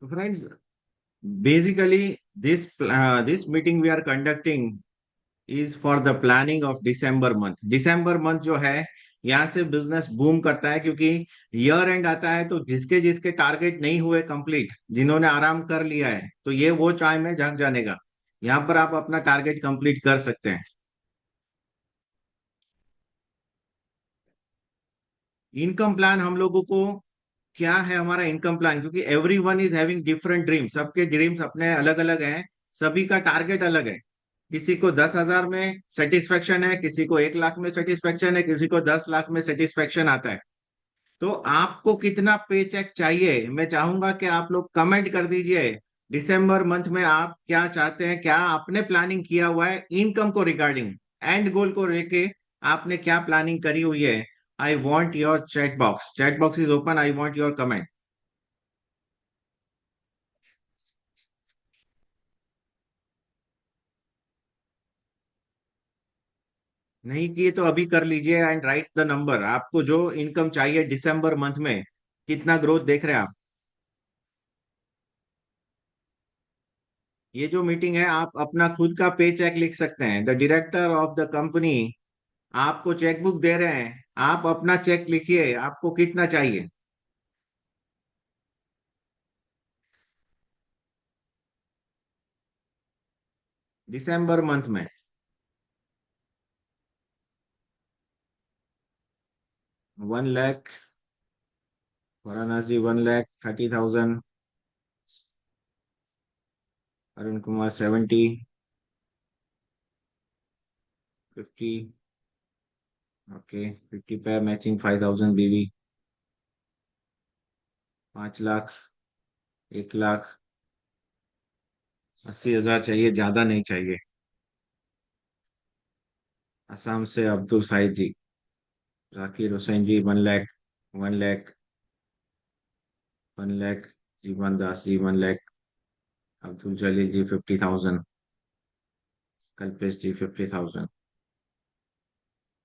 So friends, basically this meeting we are conducting is for the planning of December month. December monथ जो है यहाँ से business boom करता है, क्योंकि ईयर एंड आता है। तो जिसके जिसके टारगेट नहीं हुए कंप्लीट, जिन्होंने आराम कर लिया है, तो ये वो टाइम है जग जाने का। यहाँ पर आप अपना टारगेट कंप्लीट कर सकते हैं। इनकम प्लान हम लोगों को क्या है, हमारा इनकम प्लान, क्योंकि every one is having different dreams, सबके ड्रीम्स अपने अलग अलग हैं। सभी का टारगेट अलग है। किसी को 10,000 में सेटिस्फेक्शन है, किसी को 1 लाख में सेटिस्फेक्शन है, किसी को 10 लाख में सेटिस्फेक्शन आता है। तो आपको कितना पे चेक चाहिए, मैं चाहूंगा कि आप लोग कमेंट कर दीजिए। दिसंबर मंथ में आप क्या चाहते हैं, क्या आपने प्लानिंग किया हुआ है इनकम को रिगार्डिंग, एंड गोल को लेके आपने क्या प्लानिंग करी हुई है। I want your chat box is open, I want your comment. नहीं किए तो अभी कर लीजिए एंड राइट द नंबर, आपको जो इनकम चाहिए दिसंबर मंथ में, कितना ग्रोथ देख रहे हैं आप। ये जो मीटिंग है, आप अपना खुद का पे चेक लिख सकते हैं। The director of the company आपको चेक बुक दे रहे हैं, आप अपना चेक लिखिए, आपको कितना चाहिए दिसंबर मंथ में। 1 लाख, वाराणसी 1,30,000, अरुण कुमार 70, 50, ओके 50 पे मैचिंग 5,000 बीवी। 5 लाख, 1 लाख, 80,000 चाहिए, ज्यादा नहीं चाहिए। असम से अब्दुल साहिद जी, जाकिर हुसैन जी 1 लाख, 1 लाख, 1 लाख, जीवन दास जी 1 लाख, अब्दुल जलील जी 50,000, कल्पेश जी 50,000।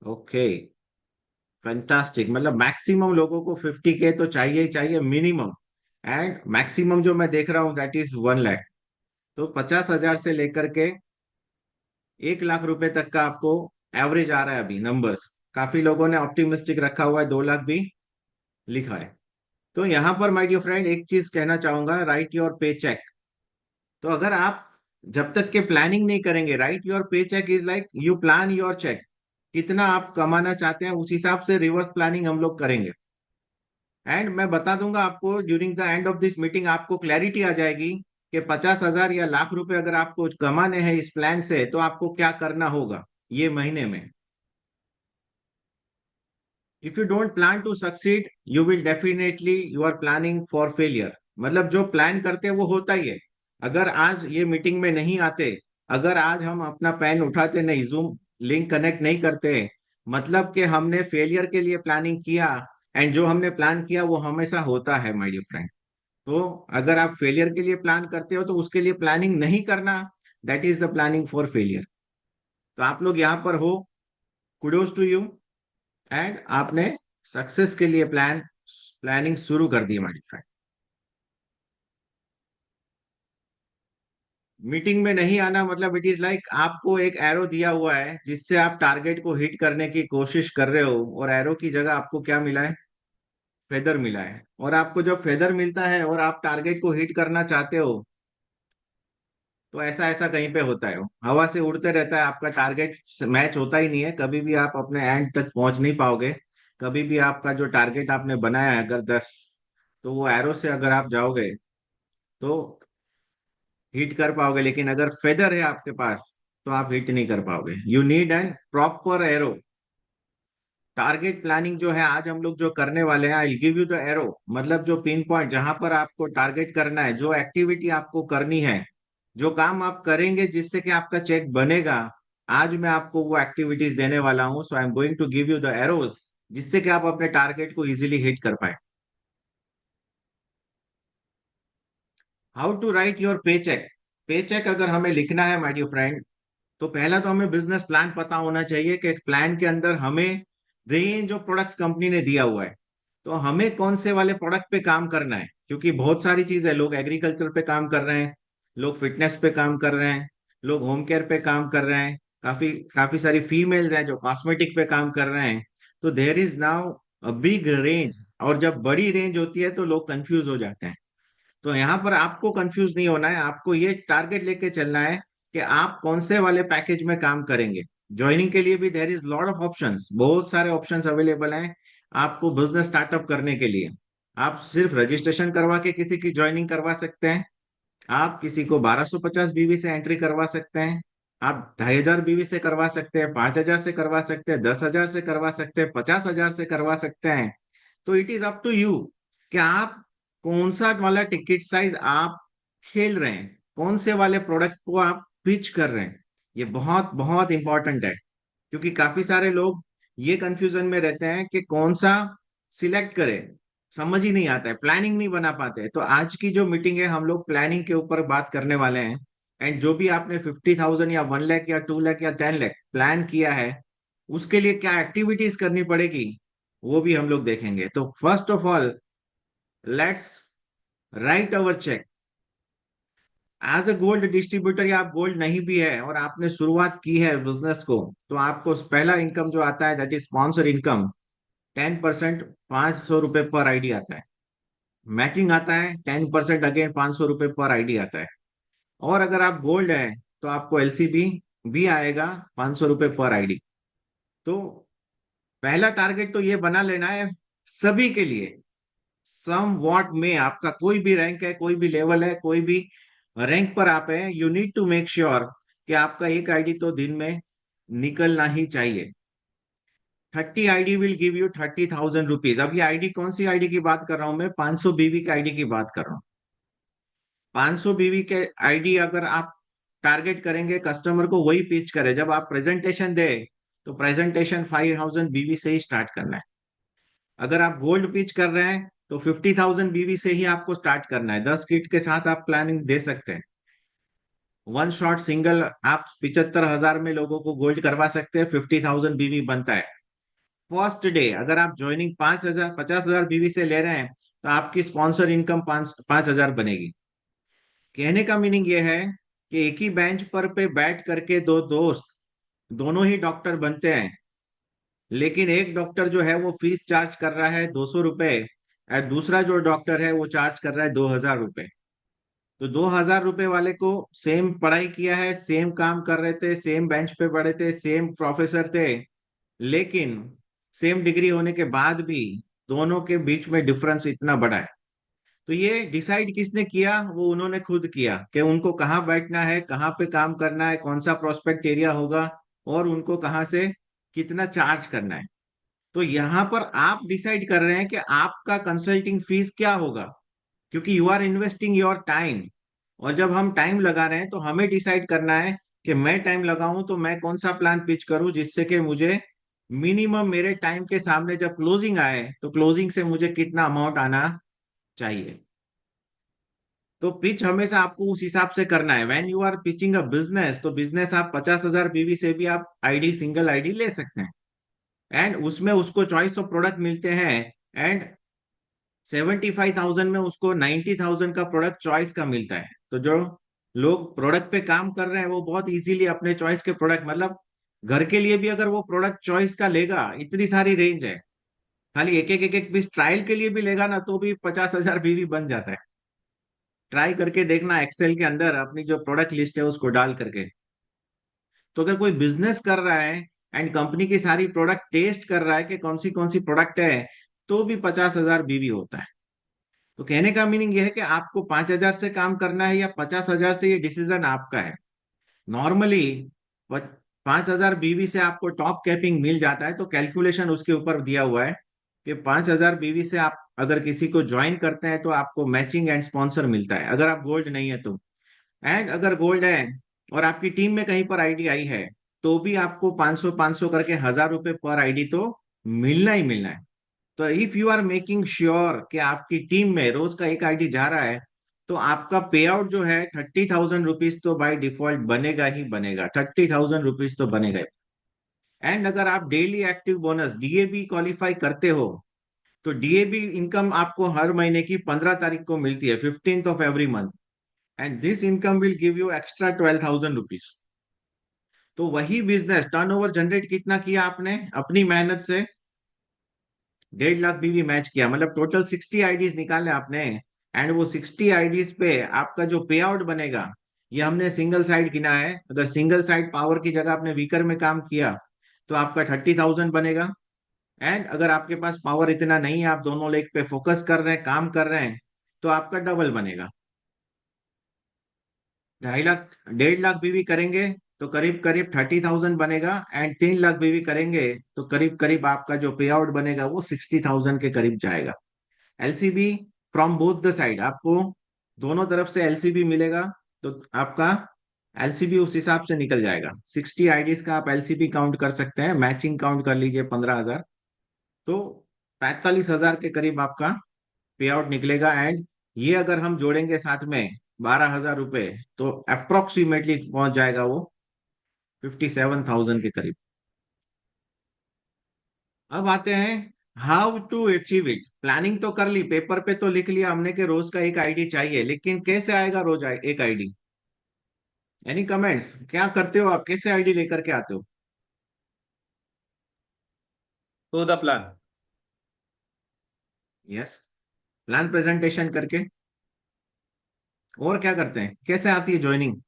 Okay, fantastic. मतलब मैक्सिमम लोगों को 50K तो चाहिए ही चाहिए मिनिमम। एंड मैक्सिमम जो मैं देख रहा हूँ दैट इज 1 लाख। तो 50,000 से लेकर के 1 लाख रुपए तक का आपको एवरेज आ रहा है अभी नंबर्स। काफी लोगों ने ऑप्टिमिस्टिक रखा हुआ है, 2 लाख भी लिखा है। तो यहाँ पर माय डियर फ्रेंड एक चीज कहना चाहूंगा, राइट योर पे चेक। तो अगर आप जब तक के प्लानिंग नहीं करेंगे, write your pay check is like you plan your check. कितना आप कमाना चाहते हैं उस हिसाब से रिवर्स प्लानिंग हम लोग करेंगे। एंड मैं बता दूंगा आपको, during the end of this meeting आपको क्लैरिटी आ जाएगी कि 50,000 या लाख रुपए अगर आपको कमाने हैं इस प्लान से, तो आपको क्या करना होगा ये महीने में। If you don't plan to succeed, you will definitely you are planning for failure. मतलब जो प्लान करते हैं वो होता ही है। अगर आज ये मीटिंग में नहीं आते, अगर आज हम अपना पेन उठाते नहीं, जूम लिंक कनेक्ट नहीं करते, मतलब कि हमने फेलियर के लिए प्लानिंग किया। एंड जो हमने प्लान किया वो हमेशा होता है माय डियर फ्रेंड। तो अगर आप फेलियर के लिए प्लान करते हो तो उसके लिए प्लानिंग नहीं करना, that is the planning for failure. तो आप लोग यहाँ पर हो, कुडोज टू यू। एंड आपने सक्सेस के लिए प्लानिंग शुरू कर दी हमारी फ्रेंड। मीटिंग में नहीं आना मतलब इट इज लाइक आपको एक एरो दिया हुआ है जिससे आप टारगेट को हिट करने की कोशिश कर रहे हो, और एरो की जगह आपको क्या मिला है, फेदर मिला है। और आपको जब फेदर मिलता है और आप टारगेट को हिट करना चाहते हो, तो ऐसा ऐसा कहीं पे होता है, वो हवा से उड़ते रहता है, आपका टारगेट मैच होता ही नहीं है। कभी भी आप अपने एंड तक पहुंच नहीं पाओगे। कभी भी आपका जो टारगेट आपने बनाया है अगर 10, तो वो एरो से अगर आप जाओगे तो हिट कर पाओगे, लेकिन अगर फेदर है आपके पास तो आप हिट नहीं कर पाओगे। You need an proper arrow. Target planning जो है आज हम लोग जो करने वाले हैं, I give you the arrow, मतलब जो पिन पॉइंट जहां पर आपको टारगेट करना है, जो एक्टिविटी आपको करनी है, जो काम आप करेंगे जिससे कि आपका चेक बनेगा। आज मैं आपको वो एक्टिविटीज देने वाला हूं, so I am going to give you the arrows, जिससे कि आप अपने टारगेट को इजीली हिट कर पाए। How to write your pay check. Pay check अगर हमें लिखना है माय डियर फ्रेंड, तो पहला तो हमें बिजनेस प्लान पता होना चाहिए कि प्लान के अंदर हमें रेंज ऑफ प्रोडक्ट्स कंपनी ने दिया हुआ है, तो हमें कौन से वाले प्रोडक्ट पे काम करना है। क्योंकि बहुत सारी चीज है, लोग एग्रीकल्चर पे काम कर रहे हैं, लोग फिटनेस पे काम कर रहे हैं, लोग होम केयर पे काम कर रहे हैं, काफी काफी सारी फीमेल्स हैं जो कॉस्मेटिक पे काम कर रहे हैं। तो there is now a big range, और जब बड़ी रेंज होती है तो लोग कंफ्यूज हो जाते हैं। तो यहाँ पर आपको कंफ्यूज नहीं होना है, आपको ये टारगेट लेके चलना है कि आप कौन से वाले पैकेज में काम करेंगे। ज्वाइनिंग के लिए भी there is lot of options, बहुत सारे ऑप्शंस अवेलेबल हैं आपको बिजनेस स्टार्टअप करने के लिए। आप सिर्फ रजिस्ट्रेशन करवा के किसी की ज्वाइनिंग करवा सकते हैं, आप किसी को 1250 बीवी से एंट्री करवा सकते हैं, आप 2500 बीवी से करवा सकते हैं, 5000 से करवा सकते हैं, 10,000 से करवा सकते हैं, 50,000 से करवा सकते हैं। तो it is up to you कि आप कौन सा वाला टिकट साइज आप खेल रहे हैं, कौन से वाले प्रोडक्ट को आप पिच कर रहे हैं। ये बहुत बहुत इंपॉर्टेंट है, क्योंकि काफी सारे लोग ये कंफ्यूजन में रहते हैं कि कौन सा सिलेक्ट करें, समझ ही नहीं आता है, प्लानिंग नहीं बना पाते। तो आज की जो मीटिंग है हम लोग प्लानिंग के ऊपर बात करने वाले हैं। एंड जो भी आपने 50,000 या 1 लाख या 2 लाख या 10 लाख प्लान किया है, उसके लिए क्या एक्टिविटीज करनी पड़ेगी वो भी हम लोग देखेंगे। तो first of all, let's write our check. As a gold distributor, या आप गोल्ड नहीं भी है और आपने शुरुआत की है बिजनेस को, तो आपको पहला इनकम जो आता है दैट इज स्पॉन्सर इनकम। 10%, 500 रुपये पर आईडी आता है। मैचिंग आता है 10%, अगेन 500 रुपये पर आईडी आता है। और अगर आप गोल्ड है तो आपको एलसीबी भी आएगा 500 रुपये पर आईडी। तो पहला टारगेट तो ये बना लेना है सभी के लिए। सम वॉट में आपका कोई भी रैंक है, कोई भी लेवल है, कोई भी रैंक पर आप हैं, you need to make sure कि आपका एक आईडी तो दिन में निकलना ही चाहिए। 30 ID will give you 30,000 rupees. अब ये आईडी कौन सी आईडी की बात कर रहा हूं मैं? 500 बीवी की आईडी की बात कर रहा हूँ। 500 बीवी के आईडी अगर आप टारगेट करेंगे, कस्टमर को वही पिच करे, जब आप प्रेजेंटेशन दे तो प्रेजेंटेशन 5,000 बीवी से ही स्टार्ट करना है। अगर आप गोल्ड पिच कर रहे हैं तो 50,000 बीवी से ही आपको स्टार्ट करना है। 10 किट के साथ आप प्लानिंग दे सकते हैं। वन शॉट सिंगल आप 75,000 में लोगों को गोल्ड करवा सकते हैं, 50,000 बीवी बनता है। फर्स्ट डे अगर आप ज्वाइनिंग 5,000 50,000 बीवी से ले रहे हैं तो आपकी स्पॉन्सर इनकम 5,000 बनेगी। कहने का मीनिंग ये है कि एक ही बेंच पर पे बैठ करके दो दोस्त दोनों ही डॉक्टर बनते हैं, लेकिन एक डॉक्टर जो है वो फीस चार्ज कर रहा है 200 रुपए, और दूसरा जो डॉक्टर है वो चार्ज कर रहा है 2,000 रुपए। तो 2,000 रुपए वाले को सेम पढ़ाई किया है, सेम काम कर रहे थे, सेम बेंच पे पढ़े थे, सेम प्रोफेसर थे, लेकिन सेम डिग्री होने के बाद भी दोनों के बीच में डिफरेंस इतना बड़ा है। तो ये डिसाइड किसने किया? वो उन्होंने खुद किया कि उनको कहाँ बैठना है, कहाँ पे काम करना है, कौन सा प्रोस्पेक्ट एरिया होगा, और उनको कहाँ से कितना चार्ज करना है। तो यहाँ पर आप डिसाइड कर रहे हैं कि आपका कंसल्टिंग फीस क्या होगा, क्योंकि you are investing your time. और जब हम टाइम लगा रहे हैं तो हमें डिसाइड करना है कि मैं टाइम लगाऊं तो मैं कौन सा प्लान पिच करूं जिससे कि मुझे मिनिमम मेरे टाइम के सामने जब क्लोजिंग आए तो क्लोजिंग से मुझे कितना अमाउंट आना चाहिए। तो पिच हमेशा आपको उस हिसाब से करना है। When you are pitching a business, तो बिजनेस आप 50,000 बीवी से भी आप आईडी सिंगल आईडी ले सकते हैं, एंड उसमें उसको चॉइस ऑफ प्रोडक्ट मिलते हैं। एंड 75,000 में उसको 90,000 का प्रोडक्ट चॉइस का मिलता है। तो जो लोग प्रोडक्ट पे काम कर रहे हैं वो बहुत इजीली अपने चॉइस के प्रोडक्ट, मतलब घर के लिए भी अगर वो प्रोडक्ट चॉइस का लेगा, इतनी सारी रेंज है, खाली एक एक पीस ट्रायल के लिए भी लेगा ना तो भी 50,000 बीवी बन जाता है। ट्राई करके देखना, एक्सेल के अंदर अपनी जो प्रोडक्ट लिस्ट है उसको डाल करके। तो अगर कोई बिजनेस कर रहा है एंड कंपनी की सारी प्रोडक्ट टेस्ट कर रहा है कि कौन सी प्रोडक्ट है, तो भी 50,000 बीवी होता है। तो कहने का मीनिंग यह है कि आपको 5,000 से काम करना है या 50,000 से, ये डिसीजन आपका है। नॉर्मली 5,000 बीवी से आपको टॉप कैपिंग मिल जाता है, तो कैलकुलेशन उसके ऊपर दिया हुआ है कि 5,000 बीवी से आप अगर किसी को ज्वाइन करते हैं तो आपको मैचिंग एंड स्पॉन्सर मिलता है, अगर आप गोल्ड नहीं है तो। एंड अगर गोल्ड है और आपकी टीम में कहीं पर आईडी आई है, तो भी आपको 500 500 करके 1,000 रुपये पर आईडी तो मिलना ही मिलना है। तो if you are making sure कि आपकी टीम में रोज का एक आईडी जा रहा है, तो आपका पे आउट जो है 30,000 रुपीज तो बाय डिफॉल्ट बनेगा ही बनेगा, 30,000 रुपीज तो बनेगा ही। एंड अगर आप daily active bonus DAB qualify करते हो, तो डीएबी इनकम आपको हर महीने की 15 तारीख को मिलती है, 15th of every month, and this income will give you extra 12,000 rupees. तो वही बिजनेस टर्नओवर जनरेट कितना किया आपने अपनी मेहनत से? 1.5 लाख बीवी मैच किया, मतलब टोटल 60 आईडीज निकाले आपने। एंड वो 60 आईडीज पे आपका जो पे आउट बनेगा, ये हमने सिंगल साइड गिना है। अगर सिंगल साइड पावर की जगह आपने वीकर में काम किया तो आपका 30,000 बनेगा। एंड अगर आपके पास पावर इतना नहीं है, आप दोनों लेग पे फोकस कर रहे हैं, काम कर रहे हैं, तो आपका डबल बनेगा। 2.5 लाख, 1.5 लाख बीवी करेंगे तो करीब करीब 30,000 बनेगा। एंड 3 लाख बीवी करेंगे तो करीब करीब आपका जो पे आउट बनेगा वो 60,000 के करीब जाएगा। LCB from both the side, आपको दोनों तरफ से एलसीबी मिलेगा। तो आपका एलसीबी उस हिसाब से निकल जाएगा। 60 आईडीज का आप एलसीबी काउंट कर सकते हैं, मैचिंग काउंट कर लीजिए 15,000, तो 45,000 के करीब आपका पे आउट निकलेगा। एंड ये अगर हम जोड़ेंगे साथ में 12,000 रुपये, तो अप्रोक्सीमेटली पहुंच जाएगा वो 57,000 के करीब। अब आते हैं how to achieve it. Planning तो कर ली, पेपर पे तो लिख लिया हमने कि रोज का एक आईडी चाहिए, लेकिन कैसे आएगा रोज एक आईडी? एनी कमेंट्स, क्या करते हो आप, कैसे आईडी लेकर के आते हो? तो the plan. Yes, plan presentation करके। और क्या करते हैं, कैसे आती है ज्वाइनिंग?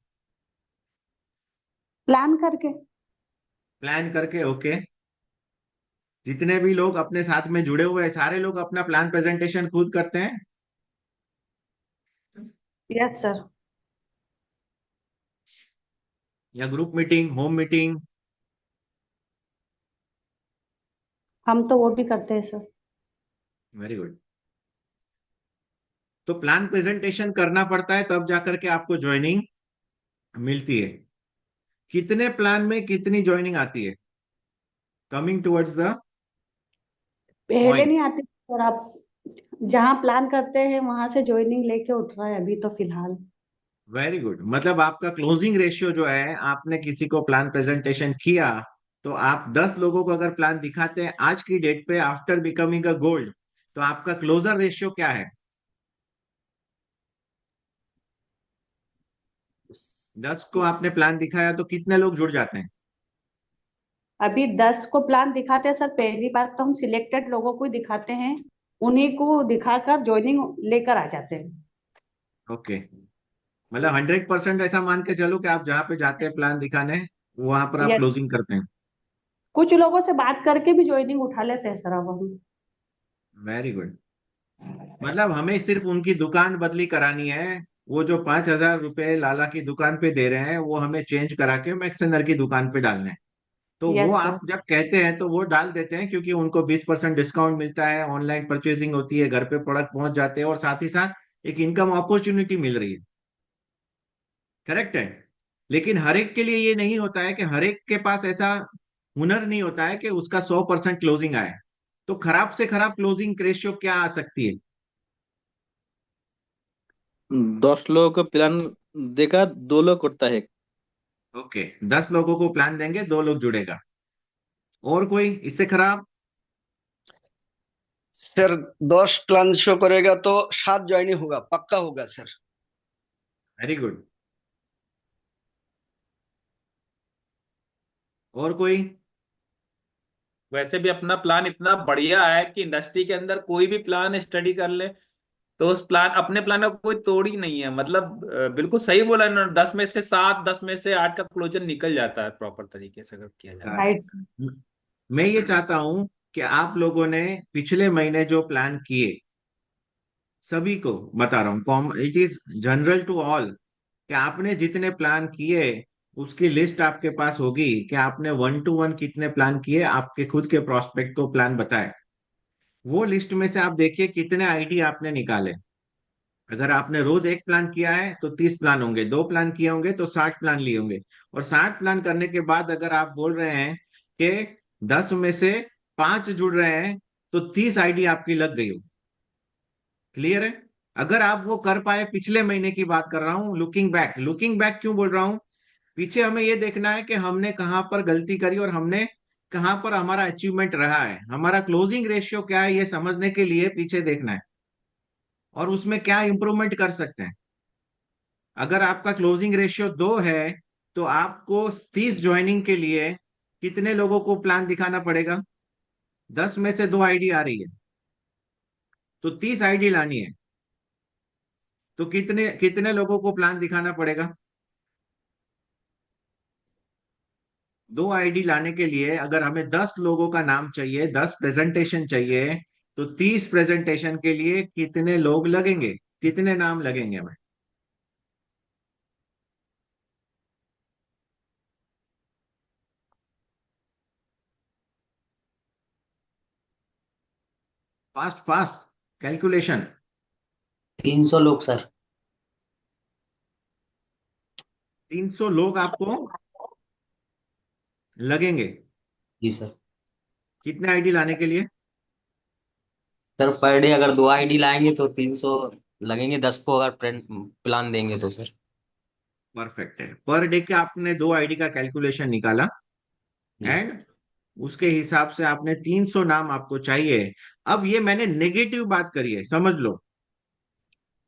प्लान करके। प्लान करके, ओके। जितने भी लोग अपने साथ में जुड़े हुए हैं, सारे लोग अपना प्लान प्रेजेंटेशन खुद करते हैं? Yes sir. या ग्रुप मीटिंग, होम मीटिंग? हम तो वो भी करते हैं सर। Very good. तो प्लान प्रेजेंटेशन करना पड़ता है, तब जाकर के आपको ज्वाइनिंग मिलती है। कितने प्लान में कितनी ज्वाइनिंग आती है? कमिंग टुवर्ड्स द पहले पॉइंट। नहीं आते सर आप। जहाँ प्लान करते हैं वहां से ज्वाइनिंग लेके उठ रहा है अभी तो फिलहाल। वेरी गुड, मतलब आपका क्लोजिंग रेशियो जो है, आपने किसी को प्लान प्रेजेंटेशन किया तो आप 10 लोगों को अगर प्लान दिखाते हैं आज की डेट पे, आफ्टर बिकमिंग अ गोल्ड, तो आपका क्लोजर रेशियो क्या है? 10 को आपने प्लान दिखाया तो कितने लोग जुड़ जाते हैं? अभी 10 को प्लान दिखाते हैं सर। पहली बात तो हम सिलेक्टेड लोगों को ही दिखाते हैं, उन्हीं को दिखाकर ज्वाइनिंग लेकर आ जाते हैं। ओके, मतलब 100% ऐसा मान के चलो कि आप जहाँ पे जाते हैं प्लान दिखाने, वहां पर आप या क्लोजिंग करते हैं। कुछ लोगों से बात करके भी ज्वाइनिंग उठा लेते हैं सर अब हम। वेरी गुड, मतलब हमें सिर्फ उनकी दुकान बदली करानी है। वो जो 5,000 रुपये लाला की दुकान पे दे रहे हैं, वो हमें चेंज करा के मैक्सेनर की दुकान पे डालने हैं। तो वो यस सर। आप जब कहते हैं तो वो डाल देते हैं, क्योंकि उनको 20% डिस्काउंट मिलता है, ऑनलाइन परचेजिंग होती है, घर पे प्रोडक्ट पहुंच जाते हैं, और साथ ही साथ एक इनकम अपॉर्चुनिटी मिल रही है। करेक्ट है। लेकिन हर एक के लिए ये नहीं होता है, कि हर एक के पास ऐसा हुनर नहीं होता है कि उसका 100% क्लोजिंग आए। तो खराब से खराब क्लोजिंग रेशियो क्या आ सकती है? 10 लोगों को प्लान देगा, 2 लोग उठता है। ओके, 10 लोगों को प्लान देंगे, 2 लोग जुड़ेगा। और कोई इससे खराब? सर 10 प्लान शो करेगा तो 7 ज्वाइनिंग होगा, पक्का होगा सर। Very good. और कोई? वैसे भी अपना प्लान इतना बढ़िया है कि इंडस्ट्री के अंदर कोई भी प्लान स्टडी कर ले तो उस प्लान अपने प्लान का कोई तोड़ ही नहीं है। मतलब बिल्कुल सही बोला इन्होंने, 10 में से 7, 10 में से 8 का क्लोजर निकल जाता है प्रॉपर तरीके से अगर किया जाए। Right sir. मैं ये चाहता हूं कि आप लोगों ने पिछले महीने जो प्लान किए, सभी को बता रहा हूँ, it is general to all, कि आपने जितने प्लान किए उसकी लिस्ट आपके पास होगी, कि आपने 1 to 1 कितने प्लान किए, आपके खुद के प्रोस्पेक्ट को प्लान बताए। वो लिस्ट में से आप देखिए कितने आईडी आपने निकाले। अगर आपने रोज एक प्लान किया है तो 30 प्लान होंगे, 2 प्लान किए होंगे तो 60 प्लान लिए होंगे। और 60 प्लान करने के बाद अगर आप बोल रहे हैं कि 10 में से 5 जुड़ रहे हैं, तो 30 आईडी आपकी लग गई हो। क्लियर है? अगर आप वो कर पाए, पिछले महीने की बात कर रहा हूं, लुकिंग बैक, लुकिंग बैक क्यों बोल रहा हूं? पीछे हमें ये देखना है कि हमने कहां पर गलती करी और हमने कहाँ पर हमारा अचीवमेंट रहा है, हमारा क्लोजिंग रेशियो क्या है, ये समझने के लिए पीछे देखना है और उसमें क्या इंप्रूवमेंट कर सकते हैं। अगर आपका क्लोजिंग रेशियो 2 है तो आपको 30 ज्वाइनिंग के लिए कितने लोगों को प्लान दिखाना पड़ेगा? 10 में से 2 आईडी आ रही है तो 30 आईडी लानी है, तो कितने कितने लोगों को प्लान दिखाना पड़ेगा? 2 आईडी लाने के लिए अगर हमें 10 लोगों का नाम चाहिए, 10 प्रेजेंटेशन चाहिए, तो 30 प्रेजेंटेशन के लिए कितने लोग लगेंगे, कितने नाम लगेंगे हमें? Fast fast calculation. 300 लोग सर। 300 लोग आपको लगेंगे जी सर। कितने आईडी लाने के लिए? सर पर डे अगर 2 आईडी लाएंगे तो 300 लगेंगे, 10 को अगर प्लान देंगे तो सर। परफेक्ट है। पर डे के आपने 2 आईडी का कैलकुलेशन निकाला जी। एंड उसके हिसाब से आपने 300 नाम आपको चाहिए। अब ये मैंने नेगेटिव बात करी है, समझ लो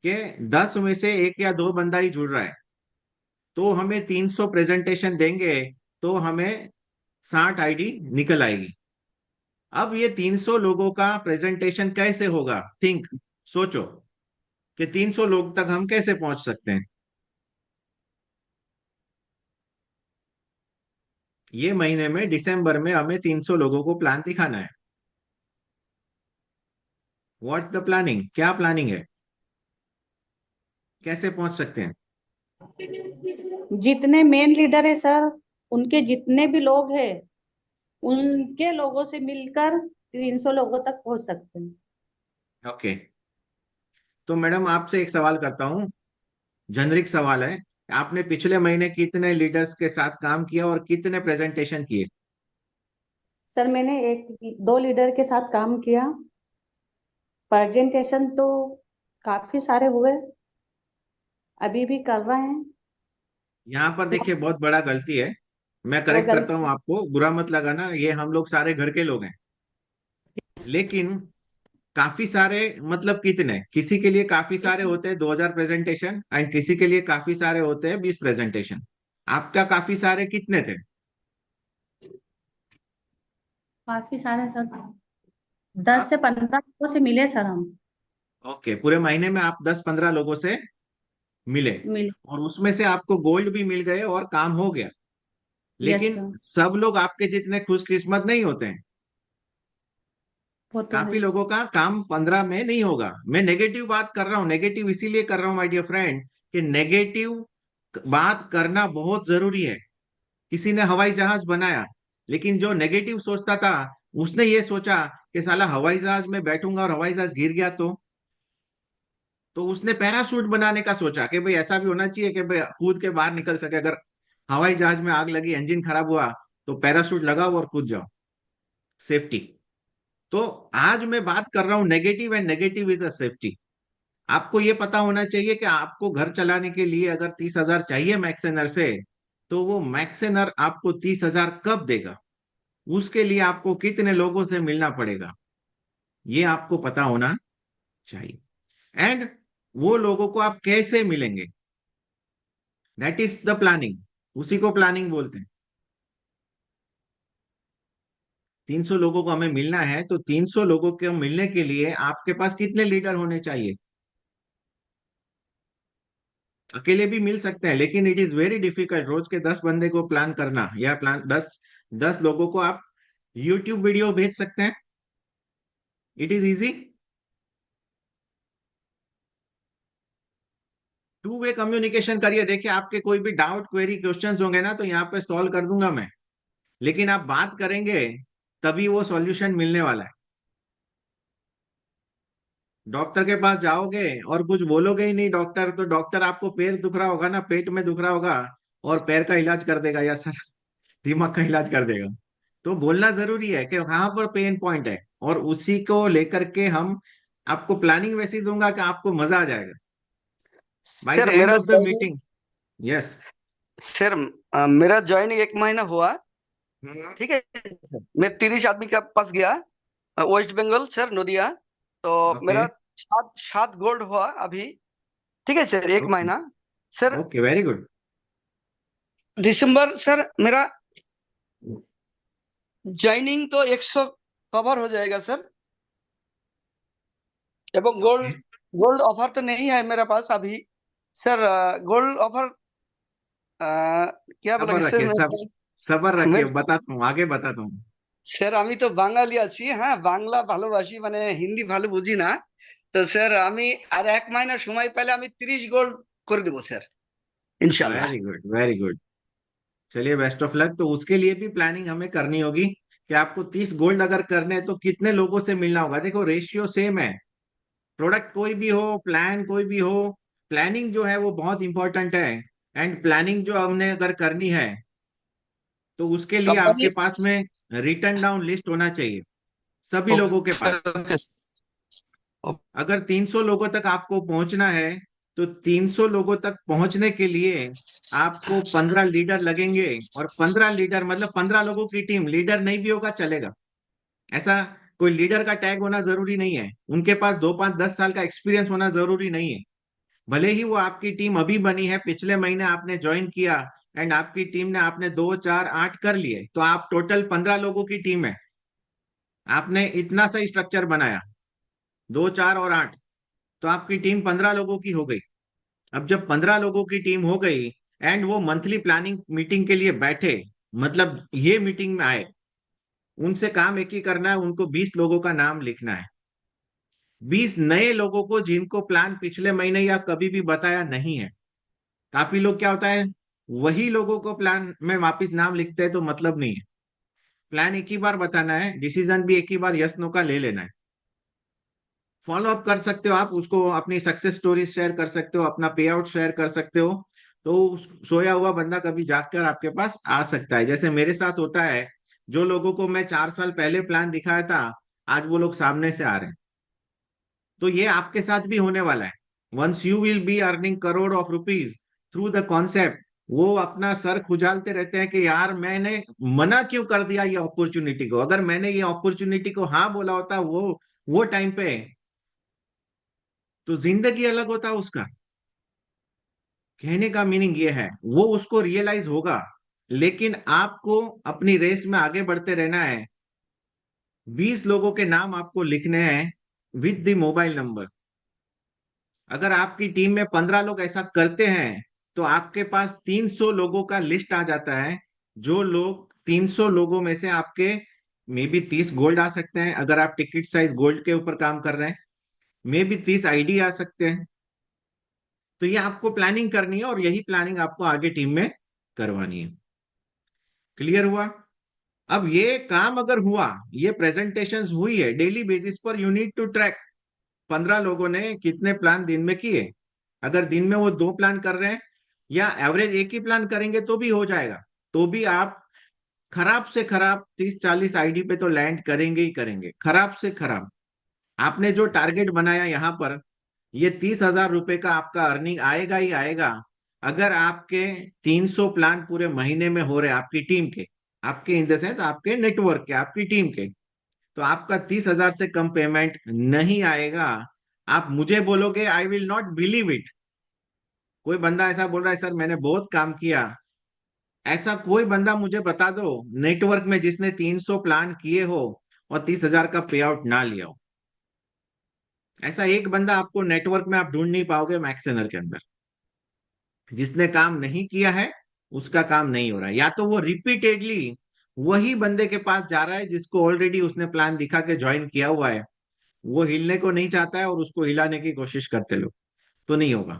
कि 10 में से एक या दो बंदा ही जुड़ रहा है, तो हमें 300 प्रेजेंटेशन देंगे तो हमें 60 आईडी निकल आएगी। अब ये 300 लोगों का प्रेजेंटेशन कैसे होगा, थिंक, सोचो कि 300 लोग तक हम कैसे पहुंच सकते हैं। ये महीने में दिसंबर में हमें 300 लोगों को प्लान दिखाना है। व्हाट्स द प्लानिंग, क्या प्लानिंग है, कैसे पहुंच सकते हैं? जितने मेन लीडर है सर, उनके जितने भी लोग हैं, उनके लोगों से मिलकर 300 लोगों तक पहुंच सकते हैं। ओके, तो मैडम आपसे एक सवाल करता हूँ, जेनरिक सवाल है। आपने पिछले महीने कितने लीडर्स के साथ काम किया और कितने प्रेजेंटेशन किए? सर मैंने एक दो लीडर के साथ काम किया। प्रेजेंटेशन तो काफी सारे हुए, अभी भी कर रहे हैं। यहाँ पर देखिए बहुत बड़ा गलती है, मैं वो करेक्ट करता हूँ गलती। आपको, बुरा मत लगाना, ये हम लोग सारे घर के लोग हैं। लेकिन काफी सारे मतलब कितने, किसी के लिए काफी सारे होते हैं 2000 प्रेजेंटेशन एंड किसी के लिए काफी सारे होते हैं 20 प्रेजेंटेशन। आपका काफी सारे कितने थे? काफी सारे सर, 10 आप से 15 लोगों से मिले सर हम। ओके, पूरे महीने में आप 10-15 लोगों से मिले मिले। और उसमें से आपको गोल्ड भी मिल गए और काम हो गया। यस लेकिन सर। सब लोग आपके जितने खुशकिस्मत नहीं होते हैं। वो तो है। काफी लोगों का काम 15 में नहीं होगा। मैं नेगेटिव बात कर रहा हूँ, नेगेटिव इसीलिए कर रहा हूँ माय डियर फ्रेंड कि नेगेटिव बात करना बहुत जरूरी है। किसी ने हवाई जहाज बनाया, लेकिन जो नेगेटिव सोचता था उसने ये सोचा कि साला हवाई जहाज में बैठूंगा और हवाई जहाज गिर गया तो उसने पैराशूट बनाने का सोचा कि भाई ऐसा भी होना चाहिए कि भाई कूद के बाहर निकल सके, अगर हवाई जहाज में आग लगी, इंजन खराब हुआ, तो पैराशूट लगाओ और कूद जाओ, सेफ्टी। तो आज मैं बात कर रहा हूं negative, and negative is a safety. आपको ये पता होना चाहिए कि आपको घर चलाने के लिए अगर 30,000 चाहिए मैक्सेनर से, तो वो मैक्सेनर आपको 30,000 कब देगा, उसके लिए आपको कितने लोगों से मिलना पड़ेगा, ये आपको पता होना चाहिए। एंड वो लोगों को आप कैसे मिलेंगे, दैट इज द प्लानिंग, उसी को प्लानिंग बोलते हैं। 300 लोगों को हमें मिलना है, तो 300 लोगों को मिलने के लिए आपके पास कितने लीडर होने चाहिए? अकेले भी मिल सकते हैं, लेकिन इट इज वेरी डिफिकल्ट रोज के 10 बंदे को प्लान करना, या प्लान 10 लोगों को आप यूट्यूब वीडियो भेज सकते हैं, it is easy. Two way communication करिए, देखिए आपके कोई भी डाउट, क्वेरी, क्वेश्चंस होंगे ना तो यहाँ पे सॉल्व कर दूंगा मैं, लेकिन आप बात करेंगे तभी वो सॉल्यूशन मिलने वाला है। डॉक्टर के पास जाओगे और कुछ बोलोगे ही नहीं डॉक्टर, तो डॉक्टर आपको पैर दुख रहा होगा ना, पेट में दुख रहा होगा, और पैर का इलाज कर देगा या सर दिमाग का इलाज कर देगा। तो बोलना जरूरी है कि कहाँ पर पेन पॉइंट है, और उसी को लेकर के हम आपको प्लानिंग वैसी दूंगा कि आपको मजा आ जाएगा बाय द सर एंड मेरा of the joining meeting. Yes. Sir मेरा ज्वाइनिंग 1 महीना हुआ। ठीक है सर, मैं 30 आदमी के पास गया, वेस्ट बंगाल सर, नदिया। तो ओके। मेरा सात सात गोल्ड हुआ अभी। ठीक है सर, एक ओके। महीना सर। Okay, very good. दिसंबर सर मेरा ज्वाइनिंग तो 100 कवर हो जाएगा सर। एवं गोल्ड, ओके, गोल्ड ऑफर तो नहीं है मेरे पास अभी सर। गोल्ड ऑफर क्या बोलेंगे सबर सर? रखिए, सब सबर मैं रखिए, बताता हूँ, आगे बताता हूँ। স্যার আমি তো বাঙালি আছি, হ্যাঁ বাংলা ভালোবাসি, মানে হিন্দি ভালো বুঝি না। তো স্যার আমি আর 1 মাস সময় পেলে আমি 30 গোল্ড করে দেবো স্যার, ইনশাল্লাহ। Very good, very good. चलिए, बेस्ट ऑफ लक। तो उसके लिए भी प्लानिंग हमें करनी होगी कि आपको 30 गोल्ड अगर करने हैं तो कितने लोगों से मिलना होगा। देखो, रेशियो सेम है। प्रोडक्ट कोई भी हो, प्लान कोई भी हो, प्लानिंग जो है वो बहुत इंपॉर्टेंट है। एंड प्लानिंग जो हमने अगर करनी है तो उसके लिए कंपनी आपके पास में रिटर्न डाउन लिस्ट होना चाहिए, सभी लोगों के ओके पास। ओके अगर 300 लोगों तक आपको पहुंचना है तो 300 लोगों तक पहुंचने के लिए आपको 15 लीडर लगेंगे। और 15 लीडर मतलब 15 लोगों की टीम, लीडर नहीं भी होगा चलेगा। ऐसा कोई लीडर का टैग होना जरूरी नहीं है, उनके पास 2 5 10 साल का एक्सपीरियंस होना जरूरी नहीं है। भले ही वो आपकी टीम अभी बनी है, पिछले महीने आपने ज्वाइन किया एंड आपकी टीम ने आपने 2 4 8 कर लिए, तो आप टोटल 15 लोगों की टीम है। आपने इतना सा स्ट्रक्चर बनाया, 2 4 और 8, तो आपकी टीम 15 लोगों की हो गई। अब जब 15 लोगों की टीम हो गई एंड वो मंथली प्लानिंग मीटिंग के लिए बैठे, मतलब ये मीटिंग में आए, उनसे काम एक ही करना है, उनको 20 लोगों का नाम लिखना है। 20 नए लोगों को जिनको प्लान पिछले महीने या कभी भी बताया नहीं है। काफी लोग क्या होता है, वही लोगों को प्लान में वापस नाम लिखते हैं, तो मतलब नहीं है। प्लान एक ही बार बताना है, डिसीजन भी एक ही बार यस नो का ले लेना है। फॉलो अप कर सकते हो आप उसको, अपनी सक्सेस स्टोरी शेयर कर सकते हो, अपना पे आउट शेयर कर सकते हो। तो सोया हुआ बंदा कभी जागकर आपके पास आ सकता है, जैसे मेरे साथ होता है। जो लोगों को मैं 4 साल पहले प्लान दिखाया था, आज वो लोग सामने से आ रहे हैं। तो ये आपके साथ भी होने वाला है। Once you will be earning crore of rupees through the concept, वो अपना सर खुजालते रहते हैं कि यार मैंने मना क्यों कर दिया ये अपॉर्चुनिटी को। अगर मैंने ये अपॉर्चुनिटी को हाँ बोला होता वो टाइम पे, तो जिंदगी अलग होता उसका। कहने का मीनिंग ये है, वो उसको रियलाइज होगा। लेकिन आपको अपनी रेस में आगे बढ़ते रहना है। 20 लोगों के नाम आपको लिखने हैं विद द मोबाइल नंबर। अगर आपकी टीम में 15 लोग ऐसा करते हैं तो आपके पास 300 लोगों का लिस्ट आ जाता है। जो लोग 300 लोगों में से आपके मे बी 30 गोल्ड आ सकते हैं, अगर आप टिकट साइज गोल्ड के ऊपर काम कर रहे हैं। मे बी 30 आईडी आ सकते हैं। तो ये आपको प्लानिंग करनी है और यही प्लानिंग आपको आगे टीम में करवानी है। क्लियर हुआ? अब ये काम अगर हुआ, ये प्रेजेंटेशंस हुई है डेली बेसिस पर, यू नीड टू ट्रैक 15 लोगों ने कितने प्लान दिन में किए। अगर दिन में वो 2 प्लान कर रहे हैं या एवरेज एक ही प्लान करेंगे तो भी हो जाएगा। तो भी आप खराब से खराब 30 40 आईडी पे तो लैंड करेंगे ही करेंगे, खराब से खराब। आपने जो टारगेट बनाया यहाँ पर, ये 30,000 रुपए का आपका अर्निंग आएगा ही आएगा। अगर आपके 300 प्लान पूरे महीने में हो रहे हैं आपकी टीम के, आपके इन द सेंस आपके नेटवर्क के, आपकी टीम के, तो आपका 30,000 से कम पेमेंट नहीं आएगा। आप मुझे बोलोगे, I will not believe it. कोई बंदा ऐसा बोल रहा है सर मैंने बहुत काम किया, ऐसा कोई बंदा मुझे बता दो नेटवर्क में जिसने 300 प्लान किए हो और 30,000 का पे आउट ना लिया हो। ऐसा एक बंदा आपको नेटवर्क में आप ढूंढ नहीं पाओगे मैक्सेनर के अंदर। जिसने काम नहीं किया है उसका काम नहीं हो रहा है, या तो वो रिपीटेडली वही बंदे के पास जा रहा है जिसको ऑलरेडी उसने प्लान दिखा के ज्वाइन किया हुआ है। वो हिलने को नहीं चाहता है और उसको हिलाने की कोशिश करते लोग, तो नहीं होगा।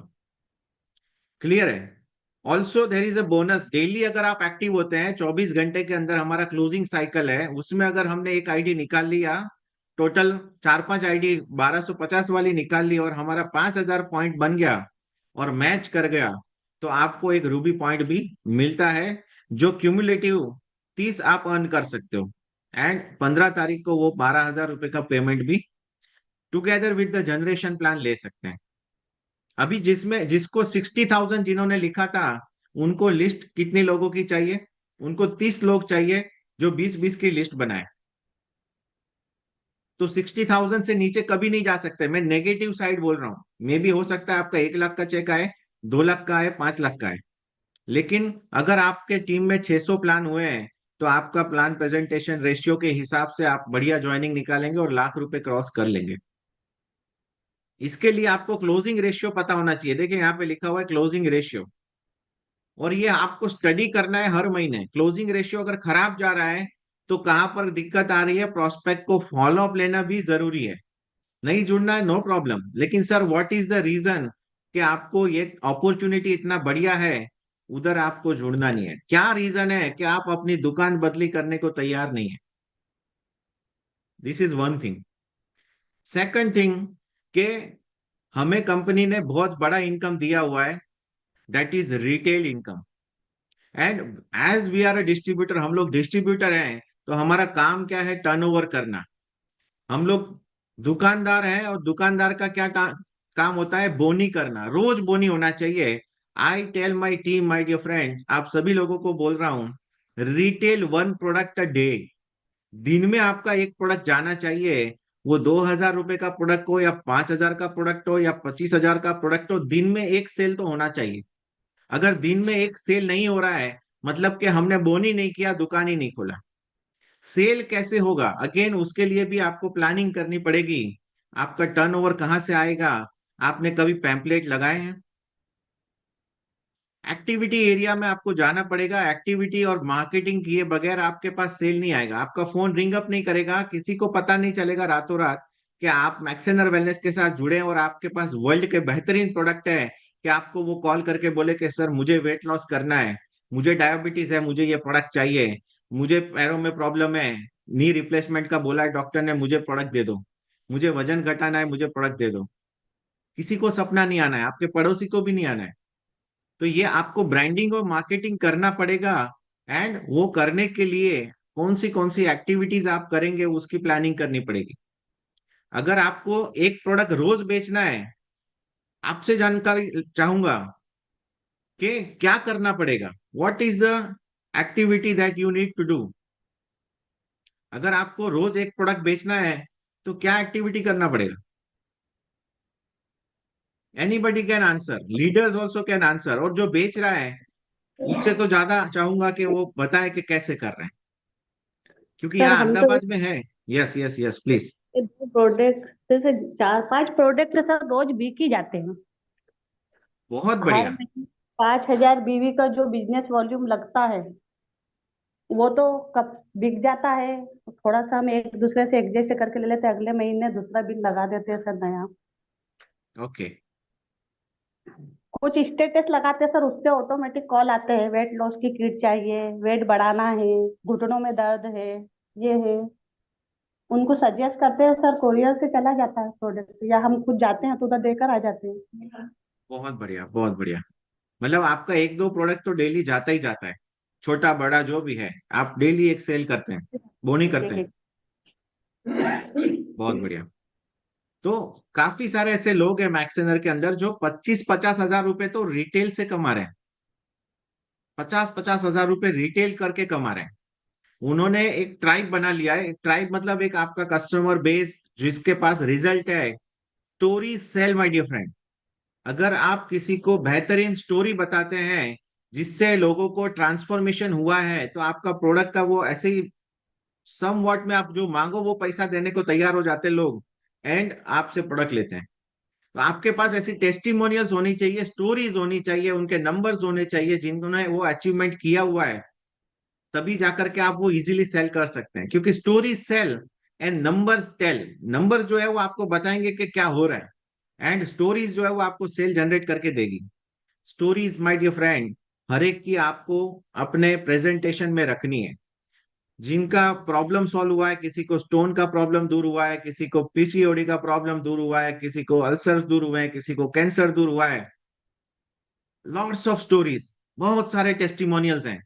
क्लियर है? Also there is a bonus. Daily अगर आप एक्टिव होते हैं, 24 घंटे के अंदर हमारा क्लोजिंग साइकिल है, उसमें अगर हमने एक आईडी निकाल लिया, टोटल 4 5 आईडी 1250 वाली निकाल ली और हमारा 5,000 पॉइंट बन गया और मैच कर गया, तो आपको एक रूबी पॉइंट भी मिलता है, जो क्यूमुलेटिव 30 आप अर्न कर सकते हो। एंड 15 तारीख को वो 12,000 रुपए का पेमेंट भी together with the generation plan ले सकते हैं। अभी जिसमें जिसको 60,000 जिन्होंने लिखा था, उनको लिस्ट कितने लोगों की चाहिए? उनको 30 लोग चाहिए जो 20-20 की लिस्ट बनाए, तो 60,000 से नीचे कभी नहीं जा सकते। मैं नेगेटिव साइड बोल रहा हूँ। मे भी हो सकता है आपका 1 लाख का चेक आए, 2 लाख का आए, 5 लाख का आए, लेकिन अगर आपके टीम में 600 प्लान हुए हैं तो आपका प्लान प्रेजेंटेशन रेशियो के हिसाब से आप बढ़िया ज्वाइनिंग निकालेंगे और ₹1,00,000 क्रॉस कर लेंगे। इसके लिए आपको क्लोजिंग रेशियो पता होना चाहिए। देखिए यहाँ पे लिखा हुआ है क्लोजिंग रेशियो, और ये आपको स्टडी करना है हर महीने। क्लोजिंग रेशियो अगर खराब जा रहा है तो कहां पर दिक्कत आ रही है, प्रोस्पेक्ट को फॉलो अप लेना भी जरूरी है। नहीं जुड़ना है, नो प्रॉब्लम, लेकिन sir what is the reason कि आपको ये अपॉर्चुनिटी इतना बढ़िया है, उधर आपको जुड़ना नहीं है? क्या रीजन है कि आप अपनी दुकान बदली करने को तैयार नहीं है? This is one thing. Second thing, कि हमें कंपनी ने बहुत बड़ा इनकम दिया हुआ है, that is retail income. And as we are a distributor, हम लोग डिस्ट्रीब्यूटर हैं, तो हमारा काम क्या है? टर्नओवर करना। हम लोग दुकानदार हैं, और दुकानदार का क्या काम होता है? बोनी करना। रोज बोनी होना चाहिए। I tell my team, my dear friend, आप सभी लोगों को बोल रहा हूं, रिटेल 1 प्रोडक्ट अ डे। दिन में आपका एक प्रोडक्ट जाना चाहिए। वो ₹2,000 का प्रोडक्ट हो या 5,000 का प्रोडक्ट हो या 25,000 का प्रोडक्ट हो, दिन में एक सेल तो होना चाहिए। अगर दिन में एक सेल नहीं हो रहा है, मतलब कि हमने बोनी नहीं किया, दुकान ही नहीं खोला। सेल कैसे होगा? अगेन उसके लिए भी आपको प्लानिंग करनी पड़ेगी। आपका टर्नओवर कहां से आएगा? आपने कभी पैम्पलेट लगाए हैं? एक्टिविटी एरिया में आपको जाना पड़ेगा। एक्टिविटी और मार्केटिंग किए बगैर आपके पास सेल नहीं आएगा। आपका फोन रिंग अप नहीं करेगा, किसी को पता नहीं चलेगा रातों रात कि आप मैक्सेनर वेलनेस के साथ जुड़े हैं और आपके पास वर्ल्ड के बेहतरीन प्रोडक्ट है, कि आपको वो कॉल करके बोले कि सर मुझे वेट लॉस करना है, मुझे डायबिटीज है, मुझे ये प्रोडक्ट चाहिए, मुझे पैरों में प्रॉब्लम है, नी रिप्लेसमेंट का बोला है डॉक्टर ने, मुझे प्रोडक्ट दे दो, मुझे वजन घटाना है, मुझे प्रोडक्ट दे दो। किसी को सपना नहीं आना है, आपके पड़ोसी को भी नहीं आना है। तो ये आपको ब्रांडिंग और मार्केटिंग करना पड़ेगा। एंड वो करने के लिए कौन सी एक्टिविटीज आप करेंगे, उसकी प्लानिंग करनी पड़ेगी। अगर आपको एक प्रोडक्ट रोज बेचना है, आपसे जानकारी चाहूंगा कि क्या करना पड़ेगा, what is the activity that you need to do. अगर आपको रोज एक प्रोडक्ट बेचना है तो क्या एक्टिविटी करना पड़ेगा? Anybody can answer, leaders also can answer. और जो बेच रहा है उससे तो ज्यादा चाहूंगा कि वो बताए कि कैसे कर रहे हैं, क्योंकि सर यहाँ हम तो अहमदाबाद में है। Yes yes yes please. ये 2 प्रोडक्ट जैसे 4-5 प्रोडक्ट सर रोज बिक ही जाते हैं। बहुत हर बढ़िया। महीने 5,000 बीवी का जो बिजनेस वॉल्यूम लगता है वो तो कब बिक जाता है। थोड़ा सा हम एक दूसरे से एडजस्ट करके ले लेते हैं, अगले महीने दूसरा बिल लगा देते हैं सर नया। ओके। कुछ स्टेटस लगाते हैं सर, उससे ऑटोमेटिक कॉल आते हैं, वेट लॉस की किट चाहिए, वेट बढ़ाना है, घुटनों में दर्द है, ये है। उनको सजेस्ट करते हैं सर, कोरियर से चला जाता है प्रोडक्ट, या हम खुद जाते हैं तो उधर देकर आ जाते हैं। बहुत बढ़िया, बहुत बढ़िया। मतलब आपका एक दो प्रोडक्ट तो डेली जाता ही जाता है, छोटा बड़ा जो भी है, आप डेली एक सेल करते हैं, वो नहीं करते हैं? बहुत बढ़िया। तो काफी सारे ऐसे लोग हैं मैक्सेनर के अंदर जो 25-50 हजार रुपए तो रिटेल से कमा रहे हैं। 50-50 हजार रुपए रिटेल करके कमा रहे हैं। उन्होंने एक ट्राइब बना लिया है। एक ट्राइब मतलब एक आपका कस्टमर बेस जिसके पास रिजल्ट है। Story sell my dear friend. अगर आप किसी को बेहतरीन स्टोरी बताते हैं जिससे लोगों को ट्रांसफॉर्मेशन हुआ है, तो आपका प्रोडक्ट का वो ऐसे ही सम वॉट में आप जो मांगो वो पैसा देने को तैयार हो जाते हैं लोग, एंड आपसे प्रोडक्ट लेते हैं। तो आपके पास ऐसी टेस्टिमोनियल्स होनी चाहिए, स्टोरीज होनी चाहिए, उनके नंबर्स होने चाहिए जिन्होंने वो अचीवमेंट किया हुआ है, तभी जाकर के आप वो इजीली सेल कर सकते हैं। क्योंकि story sell and numbers tell. Numbers जो है वो आपको बताएंगे कि क्या हो रहा है, एंड स्टोरीज जो है वो आपको सेल जनरेट करके देगी। स्टोरीज माय डियर फ्रेंड हर एक की आपको अपने प्रेजेंटेशन में रखनी है। जिनका प्रॉब्लम सॉल्व हुआ है, किसी को स्टोन का प्रॉब्लम दूर हुआ है, किसी को पीसीओडी का प्रॉब्लम दूर हुआ है, किसी को अल्सर्स दूर हुए हैं, किसी को कैंसर दूर हुआ है, लॉट्स ऑफ स्टोरीज, बहुत सारे टेस्टिमोनियल्स हैं।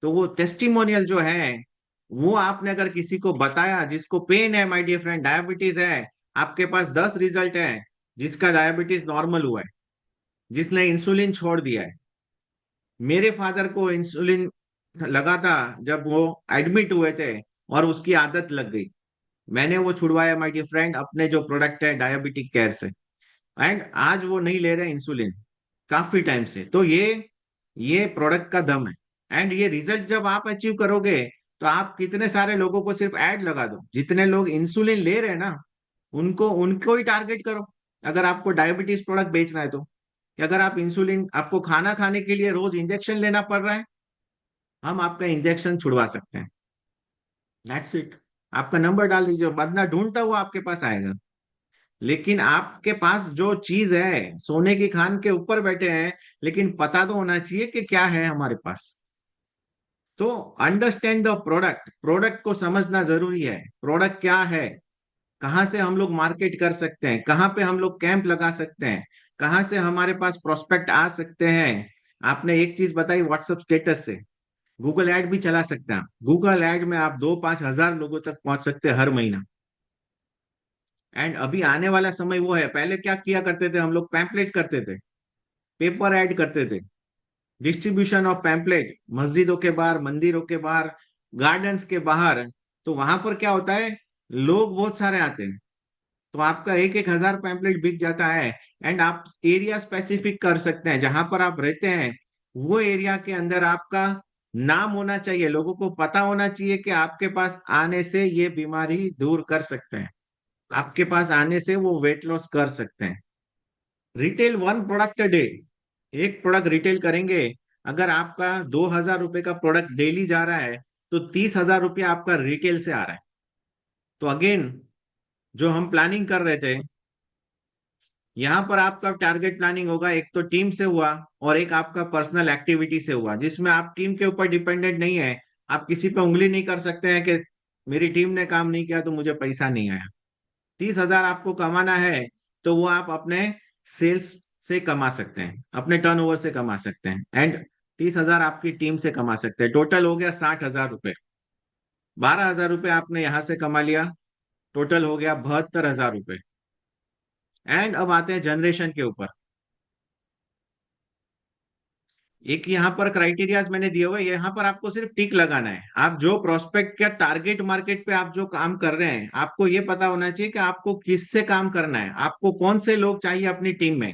तो वो टेस्टिमोनियल जो है वो आपने अगर किसी को बताया, जिसको पेन है माय डियर फ्रेंड, डायबिटीज है, आपके पास 10 रिजल्ट है, जिसका डायबिटीज नॉर्मल हुआ है, जिसने इंसुलिन छोड़ दिया है। मेरे फादर को इंसुलिन लगा था जब वो एडमिट हुए थे और उसकी आदत लग गई। मैंने वो छुड़वाया माय डियर फ्रेंड अपने जो प्रोडक्ट है डायबिटिक केयर से। एंड आज वो नहीं ले रहे इंसुलिन काफी टाइम से। तो ये प्रोडक्ट का दम है। एंड ये रिजल्ट जब आप अचीव करोगे तो आप कितने सारे लोगों को सिर्फ ऐड लगा दो, जितने लोग इंसुलिन ले रहे हैं ना उनको उनको ही टारगेट करो। अगर आपको डायबिटीज प्रोडक्ट बेचना है तो, अगर आप इंसुलिन आपको खाना खाने के लिए रोज इंजेक्शन लेना पड़ रहा है, हम आपका इंजेक्शन छुड़वा सकते हैं। That's it. आपका नंबर डाल दीजिए, बंदा ढूंढता हुआ आपके पास आएगा। लेकिन आपके पास जो चीज है सोने की खान के ऊपर बैठे हैं, लेकिन पता तो होना चाहिए कि क्या है हमारे पास। तो अंडरस्टैंड द प्रोडक्ट, प्रोडक्ट को समझना जरूरी है। प्रोडक्ट क्या है, कहाँ से हम लोग मार्केट कर सकते हैं, कहाँ पे हम लोग कैंप लगा सकते हैं, कहाँ से हमारे पास प्रोस्पेक्ट आ सकते हैं। आपने एक चीज बताई व्हाट्सएप स्टेटस से, गूगल ऐड भी चला सकते हैं। गूगल ऐड में आप 2-5 हजार लोगों तक पहुंच सकते हैं हर महीना। एंड अभी आने वाला समय वो है। पहले क्या किया करते थे हम लोग, पैम्पलेट करते थे, पेपर ऐड करते थे, डिस्ट्रीब्यूशन ऑफ पैम्पलेट मस्जिदों के बाहर, मंदिरों के बाहर, गार्डन्स के बाहर। तो वहां पर क्या होता है, लोग बहुत सारे आते हैं, तो आपका 1-1 हजार पैम्पलेट बिक जाता है। एंड आप एरिया स्पेसिफिक कर सकते हैं जहां पर आप रहते हैं, वो एरिया के अंदर आपका नाम होना चाहिए, लोगों को पता होना चाहिए कि आपके पास आने से ये बीमारी दूर कर सकते हैं, आपके पास आने से वो वेट लॉस कर सकते हैं। रिटेल 1 प्रोडक्ट अ डे, एक प्रोडक्ट रिटेल करेंगे। अगर आपका 2,000 रुपए का प्रोडक्ट डेली जा रहा है तो 30,000 रुपया आपका रिटेल से आ रहा है। तो अगेन जो हम प्लानिंग कर रहे थे, यहाँ पर आपका टारगेट प्लानिंग होगा, एक तो टीम से हुआ और एक आपका पर्सनल एक्टिविटी से हुआ, जिसमें आप टीम के ऊपर डिपेंडेंट नहीं है। आप किसी पे उंगली नहीं कर सकते हैं कि मेरी टीम ने काम नहीं किया तो मुझे पैसा नहीं आया। 30,000 आपको कमाना है तो वो आप अपने सेल्स से कमा सकते हैं, अपने टर्नओवर से कमा सकते हैं। एंड 30,000 आपकी टीम से कमा सकते हैं। टोटल हो गया 60,000 रुपये। 12,000 रुपये आपने यहाँ से कमा लिया, टोटल हो गया 72,000 रुपये। एंड अब आते हैं जनरेशन के ऊपर। एक यहाँ पर क्राइटेरियाज मैंने दिए हुए, यहाँ पर आपको सिर्फ टिक लगाना है। आप जो प्रोस्पेक्ट या टारगेट मार्केट पे आप जो काम कर रहे हैं, आपको ये पता होना चाहिए कि आपको किससे काम करना है, आपको कौन से लोग चाहिए अपनी टीम में।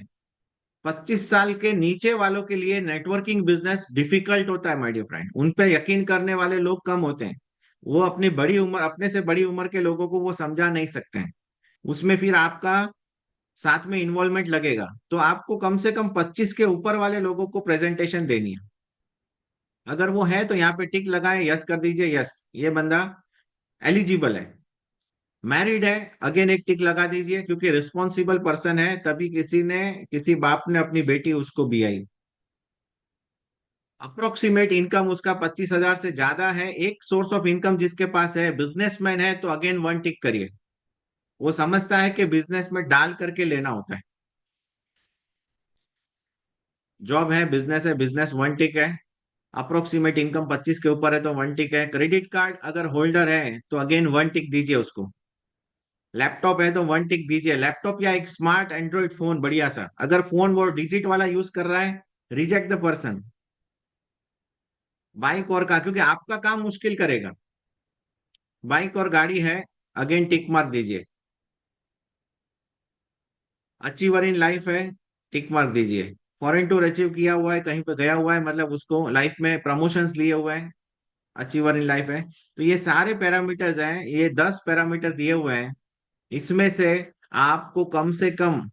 25 साल के नीचे वालों के लिए नेटवर्किंग बिजनेस डिफिकल्ट होता है माय डियर फ्रेंड, उन पे यकीन करने वाले लोग कम होते हैं। वो अपनी बड़ी उम्र, अपने से बड़ी उम्र के लोगों को वो समझा नहीं सकते हैं। उसमें फिर आपका साथ में इन्वॉल्वमेंट लगेगा। तो आपको कम से कम 25 के ऊपर वाले लोगों को प्रेजेंटेशन देनी है। अगर वो है तो यहाँ पे टिक लगाए, यस कर दीजिए, यस ये बंदा एलिजिबल है। मैरिड है, अगेन एक टिक लगा दीजिए, क्योंकि रिस्पॉन्सिबल पर्सन है, तभी किसी बाप ने अपनी बेटी उसको बियाई। अप्रोक्सीमेट इनकम उसका 25,000 से ज्यादा है, एक सोर्स ऑफ इनकम जिसके पास है, बिजनेसमैन है तो अगेन 1 टिक करिए। वो समझता है कि बिजनेस में डाल करके लेना होता है। जॉब है, बिजनेस है, बिजनेस 1 टिक है। अप्रोक्सीमेट इनकम 25 के ऊपर है तो 1 टिक है। क्रेडिट कार्ड अगर होल्डर है तो अगेन 1 टिक दीजिए उसको। लैपटॉप है तो 1 टिक दीजिए, लैपटॉप या एक स्मार्ट एंड्रॉइड फोन बढ़िया सा। अगर फोन वो डिजिट वाला यूज कर रहा है, रिजेक्ट द पर्सन। बाइक और कार, क्योंकि आपका काम मुश्किल करेगा। बाइक और गाड़ी है, अगेन टिक मार्क दीजिए। अचीवर इन लाइफ है, टिक मार्क दीजिए। फॉरेन टूर अचीव किया हुआ है, कहीं पे गया हुआ है, मतलब उसको लाइफ में प्रमोशंस लिए हुए हैं, अचीवर इन लाइफ है। तो ये सारे पैरामीटर्स हैं, ये 10 पैरामीटर दिए हुए हैं। इसमें से आपको कम से कम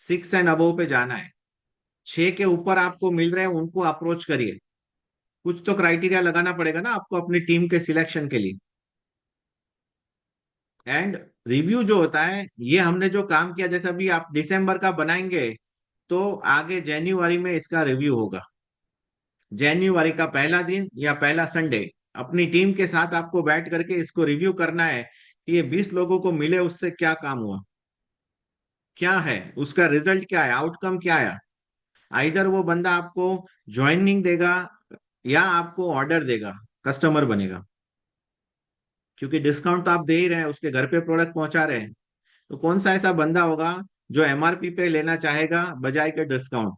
6 एंड अबव पे जाना है। 6 के ऊपर आपको मिल रहे हैं उनको अप्रोच करिए। कुछ तो क्राइटेरिया लगाना पड़ेगा ना आपको अपनी टीम के सिलेक्शन के लिए। एंड रिव्यू जो होता है, ये हमने जो काम किया, जैसे अभी आप दिसंबर का बनाएंगे तो आगे जनवरी में इसका रिव्यू होगा। जनवरी का पहला दिन या पहला संडे अपनी टीम के साथ आपको बैठ करके इसको रिव्यू करना है कि ये 20 लोगों को मिले, उससे क्या काम हुआ, क्या है उसका रिजल्ट, क्या है आउटकम, क्या आया। आइदर वो बंदा आपको ज्वाइनिंग देगा या आपको ऑर्डर देगा, कस्टमर बनेगा। क्योंकि डिस्काउंट तो आप दे ही रहे हैं, उसके घर पे प्रोडक्ट पहुंचा रहे हैं। तो कौन सा ऐसा बंदा होगा जो एमआरपी पे लेना चाहेगा बजाय के discount.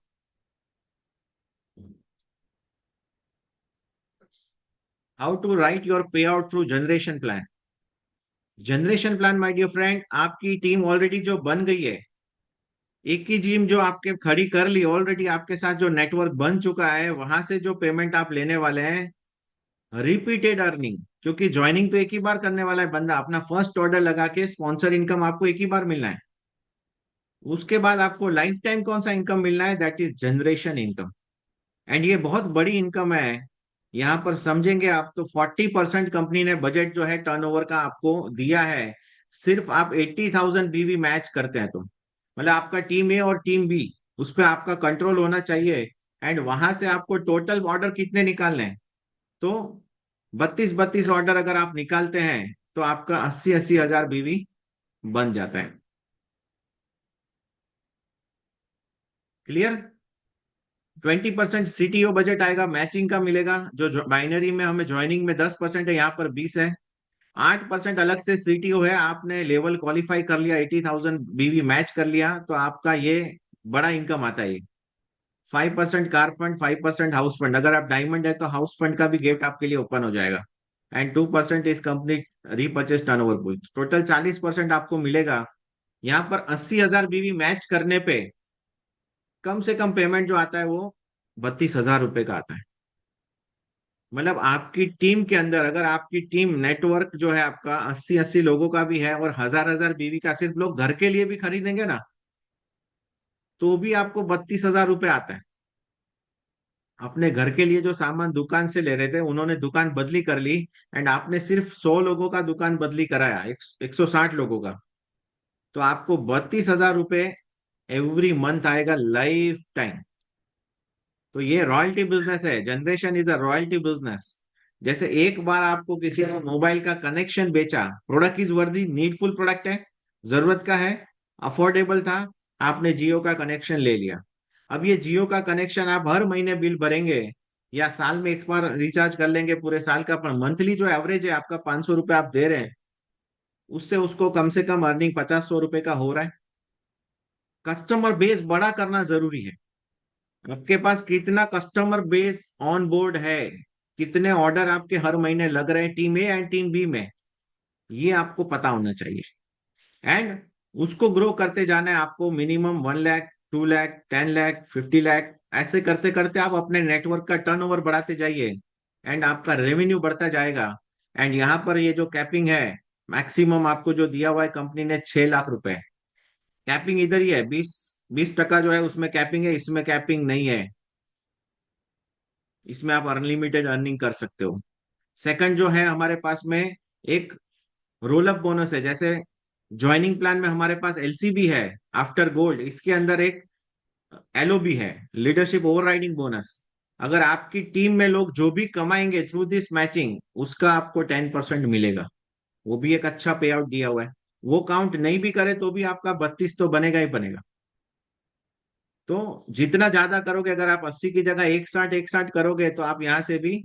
How to write your payout through generation plan. Generation plan my dear friend, आपकी टीम ऑलरेडी जो बन गई है, एक ही टीम जो आपके खड़ी कर ली ऑलरेडी, आपके साथ जो नेटवर्क बन चुका है, वहां से जो पेमेंट आप लेने वाले हैं रिपीटेड अर्निंग, क्योंकि ज्वाइनिंग तो एक ही बार करने वाला है बंदा, अपना फर्स्ट ऑर्डर लगा के स्पॉन्सर इनकम आपको एक ही बार मिलना है। उसके बाद आपको लाइफ टाइम कौन सा इनकम मिलना है, that is generation income. And ये बहुत बड़ी इनकम है। यहाँ पर समझेंगे आप तो 40% कंपनी ने बजट जो है टर्नओवर का आपको दिया है, सिर्फ आप 80,000 बीवी मैच करते हैं तो, मतलब आपका टीम ए और टीम बी, उस पर आपका कंट्रोल होना चाहिए। एंड वहां से आपको टोटल ऑर्डर कितने निकालने हैं, तो 32 ऑर्डर अगर आप निकालते हैं तो आपका 80 हजार बीवी बन जाता है। क्लियर। 20% सीटीओ बजट आएगा, मैचिंग का मिलेगा, जो बाइनरी में हमें ज्वाइनिंग में 10% है, यहाँ पर 20 है। 8% अलग से सीटीओ है, आपने लेवल क्वालिफाई कर लिया, 80,000 बीवी मैच कर लिया तो आपका ये बड़ा इनकम आता है। 5% कार फंड, 5% हाउस फंड, अगर आप डायमंड है तो हाउस फंड का भी गेट आपके लिए ओपन हो जाएगा। एंड 2% इस कंपनी रीपर्चेज टर्नओवर पुल, टोटल 40% आपको मिलेगा। यहाँ पर 80,000 बीवी मैच करने पे कम से कम पेमेंट जो आता है वो 32,000 रुपए का आता है। मतलब आपकी टीम के अंदर, अगर आपकी टीम नेटवर्क जो है आपका 80-80 लोगों का भी है और 1,000-1,000 बीवी का सिर्फ लोग घर के लिए भी खरीदेंगे ना, तो भी आपको 32,000 रुपये आता है। अपने घर के लिए जो सामान दुकान से ले रहे थे, उन्होंने दुकान बदली कर ली, एंड आपने सिर्फ 100 लोगों का दुकान बदली कराया, 160 लोगों का, तो आपको 32,000 रुपये एवरी मंथ आएगा लाइफ टाइम। तो ये रॉयल्टी बिजनेस है, generation is a royalty business. जैसे एक बार आपको किसी ने मोबाइल का कनेक्शन बेचा, प्रोडक्ट इज वर्दी, नीडफुल प्रोडक्ट है, जरूरत का है, अफोर्डेबल था, आपने जियो का कनेक्शन ले लिया। अब ये जियो का कनेक्शन आप हर महीने बिल भरेंगे या साल में एक बार रिचार्ज कर लेंगे पूरे साल का, पर मंथली जो एवरेज है आपका 500 रुपये आप दे रहे हैं, उससे उसको कम से कम अर्निंग 50-100 रुपए का हो रहा है। कस्टमर बेस बड़ा करना जरूरी है। आपके पास कितना कस्टमर बेस ऑन बोर्ड है, कितने ऑर्डर आपके हर महीने लग रहे हैं team A and team B में, ये आपको पता होना चाहिए। एंड उसको ग्रो करते जाना है आपको, मिनिमम 1 लाख, 2 लाख, 10 लाख, 50 लाख, ऐसे करते करते आप अपने नेटवर्क का टर्नओवर बढ़ाते जाइए एंड आपका रेवेन्यू बढ़ता जाएगा। एंड यहाँ पर ये जो कैपिंग है, मैक्सिमम आपको जो दिया हुआ है कंपनी ने 6 लाख रुपए, कैपिंग इधर ही है, 20% जो है उसमें कैपिंग है, इसमें कैपिंग नहीं है, इसमें आप अनलिमिटेड अर्निंग कर सकते हो। सेकंड जो है हमारे पास में एक रोल अप बोनस है, जैसे ज्वाइनिंग प्लान में हमारे पास एलसीबी है, आफ्टर गोल्ड, इसके अंदर एक एलओबी है, लीडरशिप ओवरराइडिंग बोनस। अगर आपकी टीम में लोग जो भी कमाएंगे थ्रू दिस मैचिंग, उसका आपको 10% मिलेगा, वो भी एक अच्छा पे आउट दिया हुआ है। वो काउंट नहीं भी करे तो भी आपका 32 तो बनेगा ही बनेगा। तो जितना ज्यादा करोगे, अगर आप 80 की जगह 61 करोगे तो आप यहाँ से भी,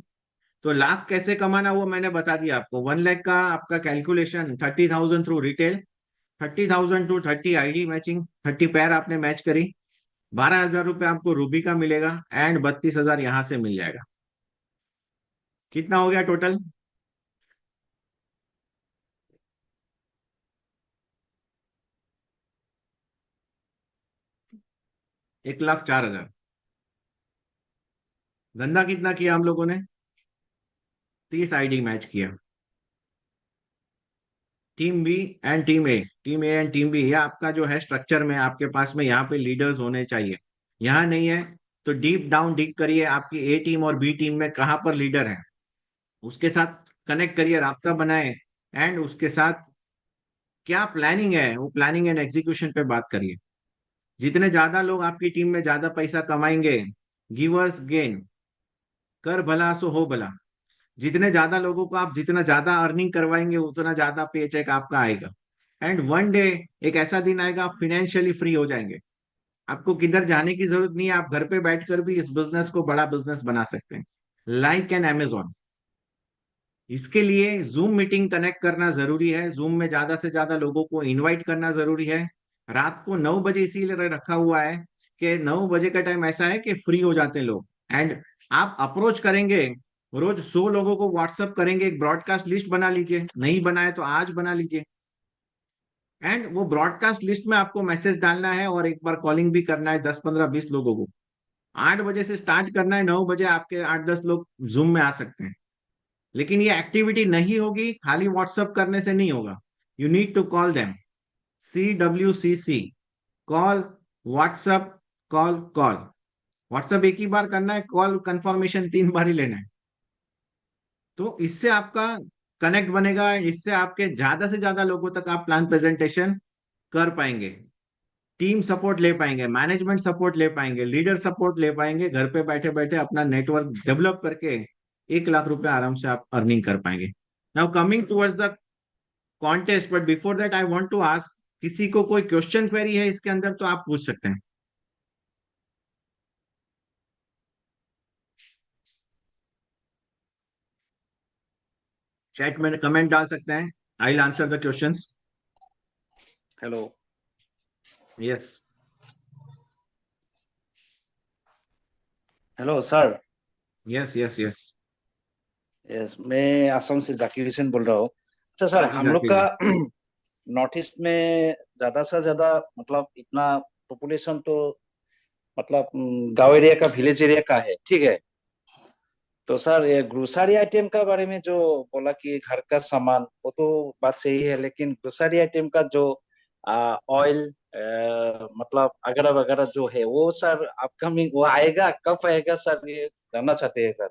तो लाख कैसे कमाना वो मैंने बता दिया आपको। 1 लाख का आपका calculation, 30,000 through retail, 30,000 to 30 ID matching, 30 pair आपने मैच करी, 12,000 रुपये आपको रूबी का मिलेगा, एंड 32,000 यहां से मिल जाएगा। कितना हो गया टोटल? 1,04,000। धंधा कितना किया हम लोगों ने? 30 आईडी मैच किया, team B and team A, team A and team B, ये आपका जो है स्ट्रक्चर में आपके पास में यहाँ पे लीडर्स होने चाहिए। यहाँ नहीं है तो डीप डाउन डिग करिए, आपकी ए टीम और बी टीम में कहाँ पर लीडर है, उसके साथ कनेक्ट करिए, राब्ता बनाए, एंड उसके साथ क्या प्लानिंग है वो प्लानिंग एंड एग्जीक्यूशन पे बात करिए। जितने ज्यादा लोग आपकी टीम में ज्यादा पैसा कमाएंगे, गिवर्स गेन, कर भला सो हो भला, जितने ज्यादा लोगों को आप जितना ज्यादा अर्निंग करवाएंगे उतना ज्यादा पे चेक आपका आएगा। एंड वन डे एक ऐसा दिन आएगा आप फाइनेंशियली फ्री हो जाएंगे, आपको किधर जाने की जरूरत नहीं है, आप घर पे बैठकर भी इस बिजनेस को बड़ा बिजनेस बना सकते हैं, लाइक एन अमेजोन। इसके लिए जूम मीटिंग कनेक्ट करना जरूरी है, जूम में ज्यादा से ज्यादा लोगों को इनवाइट करना जरूरी है। रात को 9 बजे इसीलिए रखा हुआ है कि 9 बजे का टाइम ऐसा है कि फ्री हो जाते हैं लोग, एंड आप अप्रोच करेंगे रोज 100 लोगों को व्हाट्सअप करेंगे, एक ब्रॉडकास्ट लिस्ट बना लीजिए, नहीं बनाए तो आज बना लीजिए। एंड वो ब्रॉडकास्ट लिस्ट में आपको मैसेज डालना है और एक बार कॉलिंग भी करना है 10 15 20 लोगों को। 8 बजे से स्टार्ट करना है, 9 बजे आपके 8 10 लोग जूम में आ सकते हैं। लेकिन ये एक्टिविटी नहीं होगी खाली व्हाट्सअप करने से, नहीं होगा। You need to call them. CWCC, call, WhatsApp, call, call. WhatsApp एक ही बार करना है, कॉल कंफर्मेशन 3 बार ही लेना है। तो इससे आपका कनेक्ट बनेगा, इससे आपके ज्यादा से ज्यादा लोगों तक आप प्लान प्रेजेंटेशन कर पाएंगे, टीम सपोर्ट ले पाएंगे, मैनेजमेंट सपोर्ट ले पाएंगे, लीडर सपोर्ट ले पाएंगे। घर पे बैठे बैठे अपना नेटवर्क डेवलप करके 1 लाख रुपए आराम से आप अर्निंग कर पाएंगे। Now coming towards the contest, but before that I want to ask, किसी को कोई क्वेश्चन क्वेरी है इसके अंदर तो आप पूछ सकते हैं। चैट में कमेंट डाल सकते हैं। I will answer the questions. Hello. Yes. Hello sir. Yes yes yes. Yes, मैं असम से जाकिर हुसैन बोल रहा हूँ। अच्छा सर, हाँ जी हम लोग जाकिर का जी। नॉर्थ ईस्ट में ज्यादा से ज्यादा मतलब इतना पॉपुलेशन तो मतलब गांव एरिया का, विलेज एरिया का है, ठीक है। तो सर ये ग्रोसरी आइटम का बारे में जो बोला कि घर का सामान, वो तो बात सही है, लेकिन ग्रोसरी आइटम का जो ऑयल मतलब अगैरह वगैरह जो है, वो सर अपकमिंग वो आएगा, कब आएगा सर, ये जानना चाहते हैं सर।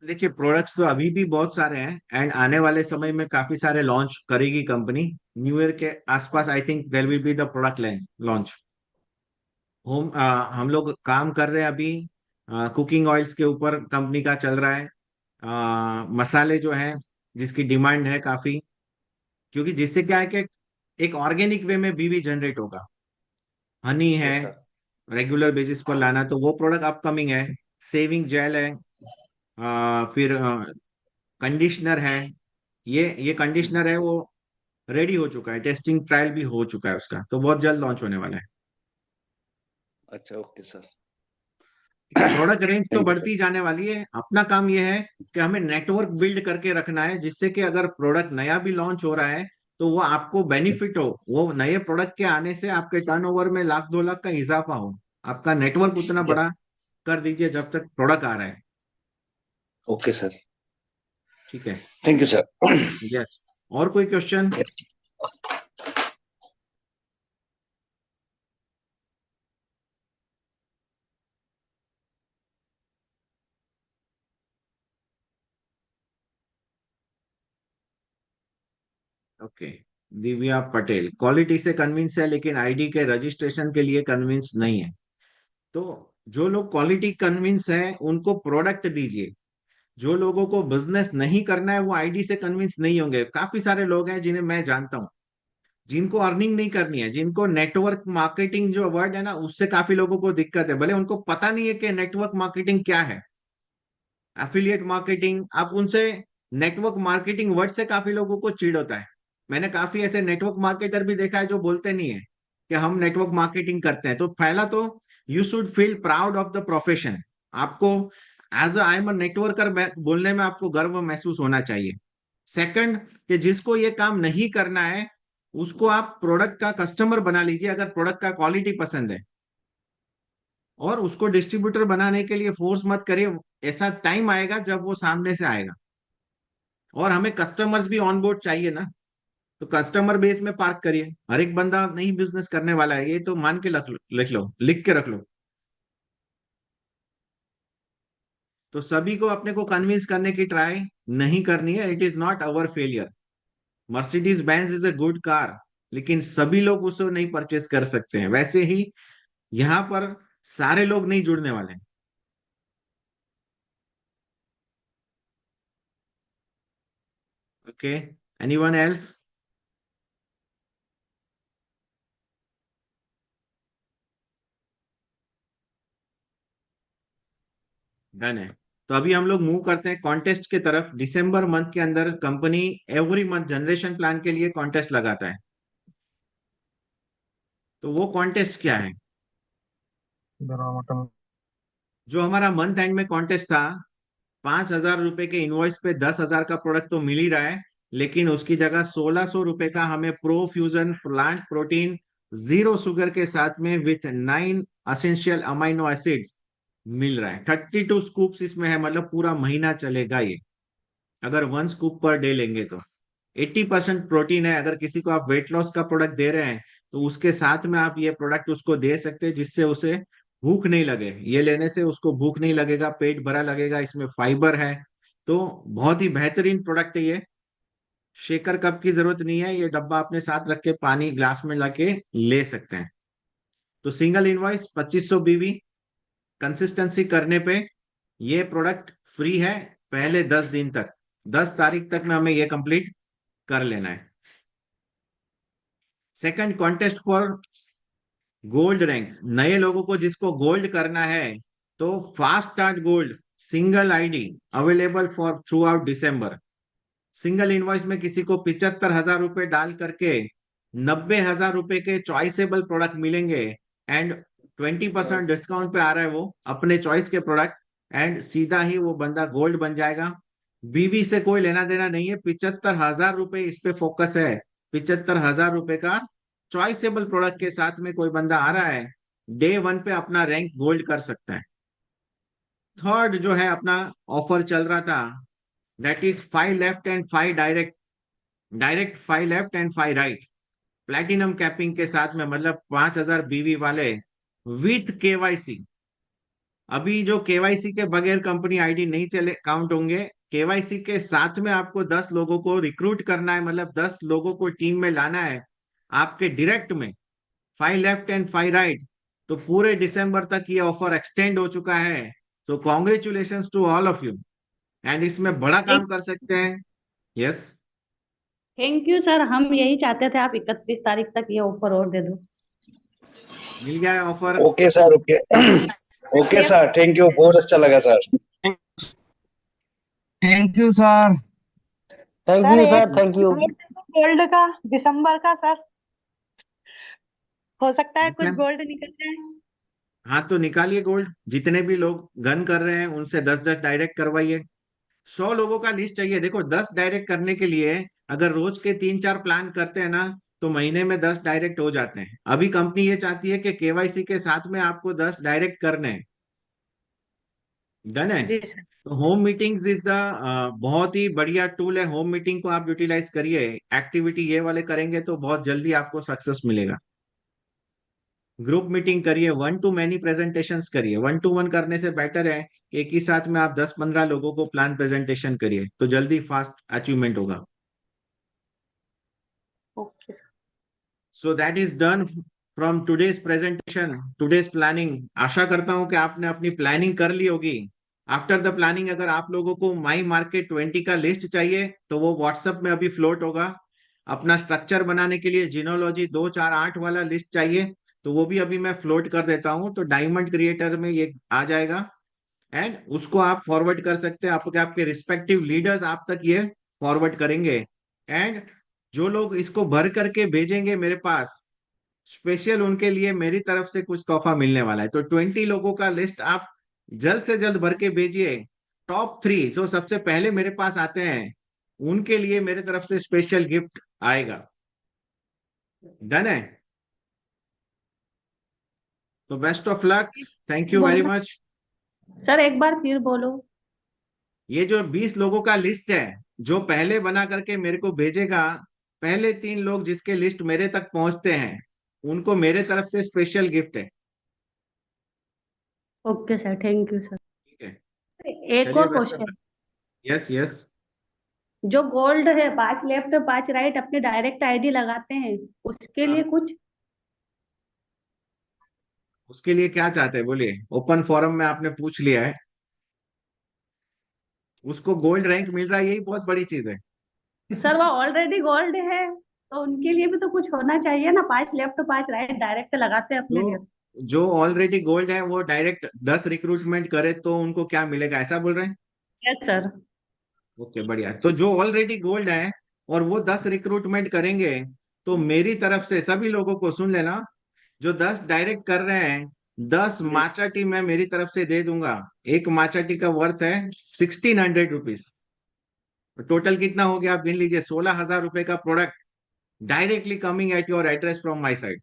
देखिए, प्रोडक्ट्स तो अभी भी बहुत सारे हैं एंड आने वाले समय में काफी सारे लॉन्च करेगी कंपनी। न्यू ईयर के आसपास I think there will be the product line launch. हम लोग काम कर रहे हैं अभी कुकिंग ऑयल्स के ऊपर, कंपनी का चल रहा है। मसाले जो है जिसकी डिमांड है काफी, क्योंकि जिससे क्या है कि एक ऑर्गेनिक वे में बीवी जनरेट होगा। हनी है, यस सर। रेगुलर बेसिस पर लाना, तो वो प्रोडक्ट अपकमिंग है। सेविंग जेल है, फिर कंडीशनर है। ये कंडीशनर है, वो रेडी हो चुका है, टेस्टिंग ट्रायल भी हो चुका है उसका, तो बहुत जल्द लॉन्च होने वाला है। अच्छा, ओके सर। ठीक है, प्रोडक्ट रेंज तो थैंक यू सर। बढ़ती जाने वाली है। अपना काम ये है कि हमें नेटवर्क बिल्ड करके रखना है, जिससे कि अगर प्रोडक्ट नया भी लॉन्च हो रहा है तो वो आपको बेनिफिट हो, वो नए प्रोडक्ट के आने से आपके टर्नओवर में 1 लाख 2 लाख का इजाफा हो। आपका नेटवर्क उतना बड़ा कर दीजिए जब तक प्रोडक्ट आ रहा है। Okay sir. ठीक है। Thank you sir. यस। और कोई question? Okay. Divya Patel quality से कन्विंस है लेकिन आईडी के रजिस्ट्रेशन के लिए कन्विंस नहीं है। तो जो लोग क्वालिटी कन्विंस है उनको प्रोडक्ट दीजिए। जो लोगों को बिजनेस नहीं करना है वो आईडी से कन्विंस नहीं होंगे। काफी सारे लोग हैं जिन्हें मैं जानता हूँ, जिनको अर्निंग नहीं करनी है, जिनको नेटवर्क मार्केटिंग जो वर्ड है ना उससे काफी लोगों को दिक्कत है, भले उनको पता नहीं है कि नेटवर्क मार्केटिंग क्या है, एफिलिएट मार्केटिंग। आप उनसे नेटवर्क मार्केटिंग वर्ड से काफी लोगों को चिढ़ होता है। मैंने काफी ऐसे नेटवर्क मार्केटर भी देखा है जो बोलते नहीं है कि हम नेटवर्क मार्केटिंग करते हैं। तो पहला तो you should feel proud of the profession. आपको as I am a networker बोलने में आपको गर्व महसूस होना चाहिए। सेकंड, कि जिसको ये काम नहीं करना है उसको आप प्रोडक्ट का कस्टमर बना लीजिए अगर प्रोडक्ट का क्वालिटी पसंद है, और उसको डिस्ट्रीब्यूटर बनाने के लिए फोर्स मत करिए। ऐसा टाइम आएगा जब वो सामने से आएगा। और हमें कस्टमर्स भी ऑन बोर्ड चाहिए ना, तो कस्टमर बेस में पार्क करिए। हर एक बंदा नहीं बिजनेस करने वाला है, ये तो मान के लिख लो, लिख के रख लो। तो सभी को अपने को कन्विंस करने की ट्राई नहीं करनी है। It is not our failure. Mercedes Benz is a good car, लेकिन सभी लोग उसे नहीं परचेस कर सकते हैं। वैसे ही यहाँ पर सारे लोग नहीं जुड़ने वाले। Okay, anyone else? डन है। तो अभी हम लोग मूव करते हैं कॉन्टेस्ट के तरफ। दिसंबर मंथ के अंदर company every month generation plan के लिए कॉन्टेस्ट लगाता है। तो वो कॉन्टेस्ट क्या है? जो हमारा मंथ एंड में कॉन्टेस्ट था, 5,000 रुपए के इनवॉइस पे 10,000 का प्रोडक्ट तो मिल ही रहा है, लेकिन उसकी जगह 1,600 रुपए का हमें pro fusion plant protein zero sugar के साथ में विथ 9 एसेंशियल अमाइनो एसिड्स मिल रहा है। 32 स्कूप्स इसमें है, मतलब पूरा महीना चलेगा ये, अगर 1 स्कूप पर डे लेंगे तो। 80% प्रोटीन है। अगर किसी को आप वेट लॉस का प्रोडक्ट दे रहे हैं तो उसके साथ में आप ये प्रोडक्ट उसको दे सकते हैं, जिससे उसे भूख नहीं लगे। ये लेने से उसको भूख नहीं लगेगा, पेट भरा लगेगा, इसमें फाइबर है। तो बहुत ही बेहतरीन प्रोडक्ट है ये। शेकर कप की जरूरत नहीं है, ये डब्बा अपने साथ रख के पानी ग्लास में लाके ले सकते हैं। तो सिंगल इनवॉइस 2500 BV, कंसिस्टेंसी करने पे ये प्रोडक्ट फ्री है पहले 10 दिन तक। 10 तारीख तक में हमें ये कंप्लीट कर लेना है। Second, contest for gold rank. नए लोगों को जिसको गोल्ड करना है तो fast start gold single ID available for through out December. Single invoice में किसी को 75,000 रुपए डाल करके 90,000 रुपए के चॉइसेबल प्रोडक्ट मिलेंगे, एंड 20% डिस्काउंट पे आ रहा है वो अपने चॉइस के प्रोडक्ट, एंड सीधा ही वो बंदा गोल्ड बन जाएगा। बीवी से कोई लेना देना नहीं है, 75,000 रुपए इस पे फोकस है। 75,000 रुपए का चॉइसेबल प्रोडक्ट के साथ में कोई बंदा आ रहा है, डे 1 पे अपना रैंक गोल्ड कर सकता है। थर्ड जो है अपना ऑफर चल रहा था, that is 5 left and 5 direct, direct 5 left and 5 right, platinum capping के साथ में, मतलब 5,000 BV वाले विथ KYC। अभी जो केवाईसी के बगैर कंपनी आईडी नहीं चले काउंट होंगे। केवाईसी के साथ में आपको 10 लोगों को रिक्रूट करना है, मतलब 10 लोगों को टीम में लाना है आपके डायरेक्ट में, 5 लेफ्ट एंड 5 राइट। तो पूरे दिसंबर तक ये ऑफर एक्सटेंड हो चुका है। तो congratulation to all of you, and इसमें बड़ा काम कर सकते हैं। यस, थैंक यू सर, हम यही चाहते थे आप 31 तारीख तक ये ऑफर और दे दो। मिल गया है offer. Okay sir, okay. Okay sir, thank you, बहुत अच्छा लगा sir. Thank you sir. Sir एक थैंक यू। गोल्ड का दिसंबर का सर, हो सकता है कुछ दिसंबर, गोल्ड निकल जाए। हाँ तो निकालिए गोल्ड। जितने भी लोग गन कर रहे हैं उनसे 10-10 डायरेक्ट करवाइए। 100 लोगों का लिस्ट चाहिए। देखो 10 डायरेक्ट करने के लिए अगर रोज के 3-4 प्लान करते हैं ना, तो महीने में 10 डायरेक्ट हो जाते हैं। अभी कंपनी ये चाहती है कि केवाईसी के साथ में आपको 10 डायरेक्ट करने हैं। डन है। जी सर। तो होम मीटिंग्स इज द बहुत ही बढ़िया टूल है। होम मीटिंग को आप यूटिलाइज करिए। एक्टिविटी ये वाले करेंगे तो बहुत जल्दी आपको सक्सेस मिलेगा। ग्रुप मीटिंग करिए, 1 to many प्रेजेंटेशंस करिए। 1 to 1 करने से बेटर है कि एक ही साथ में आप 10-15 लोगों को प्लान प्रेजेंटेशन करिए, तो जल्दी फास्ट अचीवमेंट होगा। Okay. So that is done from today's presentation, today's planning. आशा करता हूं कि आपने अपनी प्लानिंग कर ली होगी। आफ्टर द प्लानिंग अगर आप लोगों को माई मार्केट 20 का लिस्ट चाहिए तो वो व्हाट्सएप में अभी फ्लोट होगा। अपना स्ट्रक्चर बनाने के लिए जिनोलॉजी 248 वाला लिस्ट चाहिए तो वो भी अभी मैं फ्लोट कर देता हूं, तो डायमंड क्रिएटर में ये आ जाएगा, एंड उसको आप फॉरवर्ड कर सकते हैं। आपके आपके रिस्पेक्टिव लीडर्स आप तक ये फॉरवर्ड करेंगे, एंड जो लोग इसको भर करके भेजेंगे मेरे पास, स्पेशल उनके लिए मेरी तरफ से कुछ तोहफा मिलने वाला है। तो 20 लोगों का लिस्ट आप जल्द से जल्द भर के भेजिए। टॉप 3 जो सबसे पहले मेरे पास आते हैं उनके लिए मेरे तरफ से स्पेशल गिफ्ट आएगा। डन है। तो best of luck, thank you very much. Sir एक बार फिर बोलो। ये जो 20 लोगों का लिस्ट है जो पहले बना करके मेरे को भेजेगा, पहले 3 लोग जिसके लिस्ट मेरे तक पहुंचते हैं उनको मेरे तरफ से स्पेशल गिफ्ट है। Okay sir, thank you sir. ठीक है, एक चलिए और best of question, luck. Yes yes. जो गोल्ड है 5 लेफ्ट 5 राइट अपनी डायरेक्ट आईडी लगाते हैं, उसके लिए कुछ? उसके लिए क्या चाहते हैं बोलिए। ओपन फोरम में आपने पूछ लिया है, उसको गोल्ड रैंक मिल रहा है, यही बहुत बड़ी चीज है। सर वो ऑलरेडी गोल्ड है तो उनके लिए भी तो कुछ होना चाहिए ना। 5 लेफ्ट 5 राइट डायरेक्ट लगाते हैं अपने लिए। तो जो ऑलरेडी गोल्ड है वो डायरेक्ट 10 रिक्रूटमेंट करे तो उनको क्या मिलेगा, ऐसा बोल रहे हैं? Yes sir. ओके बढ़िया। तो जो ऑलरेडी गोल्ड है और वो 10 रिक्रूटमेंट करेंगे, तो मेरी तरफ से सभी लोगों को सुन लेना, जो 10 डायरेक्ट कर रहे हैं 10 माचाटी मैं मेरी तरफ से दे दूंगा। एक माचाटी का वर्थ है 1600 रुपीज। टोटल कितना हो गया आप गिन लीजिए, 16,000 रुपए का product directly coming at your address from my side.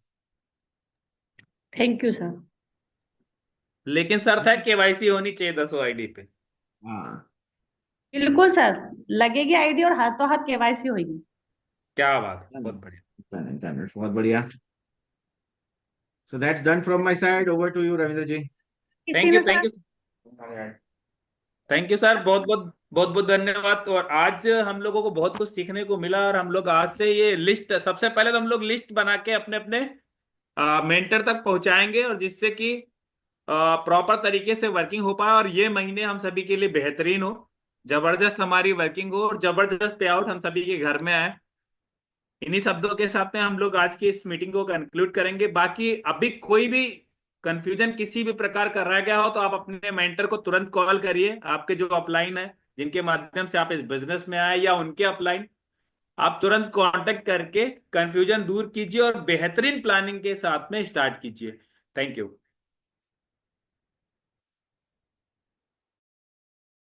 Thank you sir. लेकिन शर्त है केवाईसी होनी चाहिए 10 आईडी पे। हाँ, बिल्कुल सर, लगेगी आईडी और हाथों हाथ केवाईसी होगी। क्या बात है, बहुत बढ़िया। बहुत बढ़िया। So that's done from my side. Over to you Ravindra ji. किसी थैंक यू, में thank sir, you, thank you sir, बहुत बहुत बहुत बहुत धन्यवाद। और आज हम लोगों को बहुत कुछ सीखने को मिला, और हम लोग आज से ये लिस्ट, सबसे पहले तो हम लोग लिस्ट बना के अपने अपने मेंटर तक पहुंचाएंगे, और जिससे कि प्रॉपर तरीके से वर्किंग हो पाए, और ये महीने हम सभी के लिए बेहतरीन हो, जबरदस्त हमारी वर्किंग हो, और जबरदस्त पे आउट हम सभी के घर में आए। इन्हीं शब्दों के साथ में हम लोग आज की इस मीटिंग को कंक्लूड करेंगे। बाकी अभी कोई भी कंफ्यूजन किसी भी प्रकार का रह गया हो तो आप अपने मेंटर को तुरंत कॉल करिए। आपके जो अपलाइन है, जिनके माध्यम से आप इस बिजनेस में आए, या उनके अपलाइन, आप तुरंत कांटेक्ट करके कंफ्यूजन दूर कीजिए और बेहतरीन प्लानिंग के साथ में स्टार्ट कीजिए। Thank you.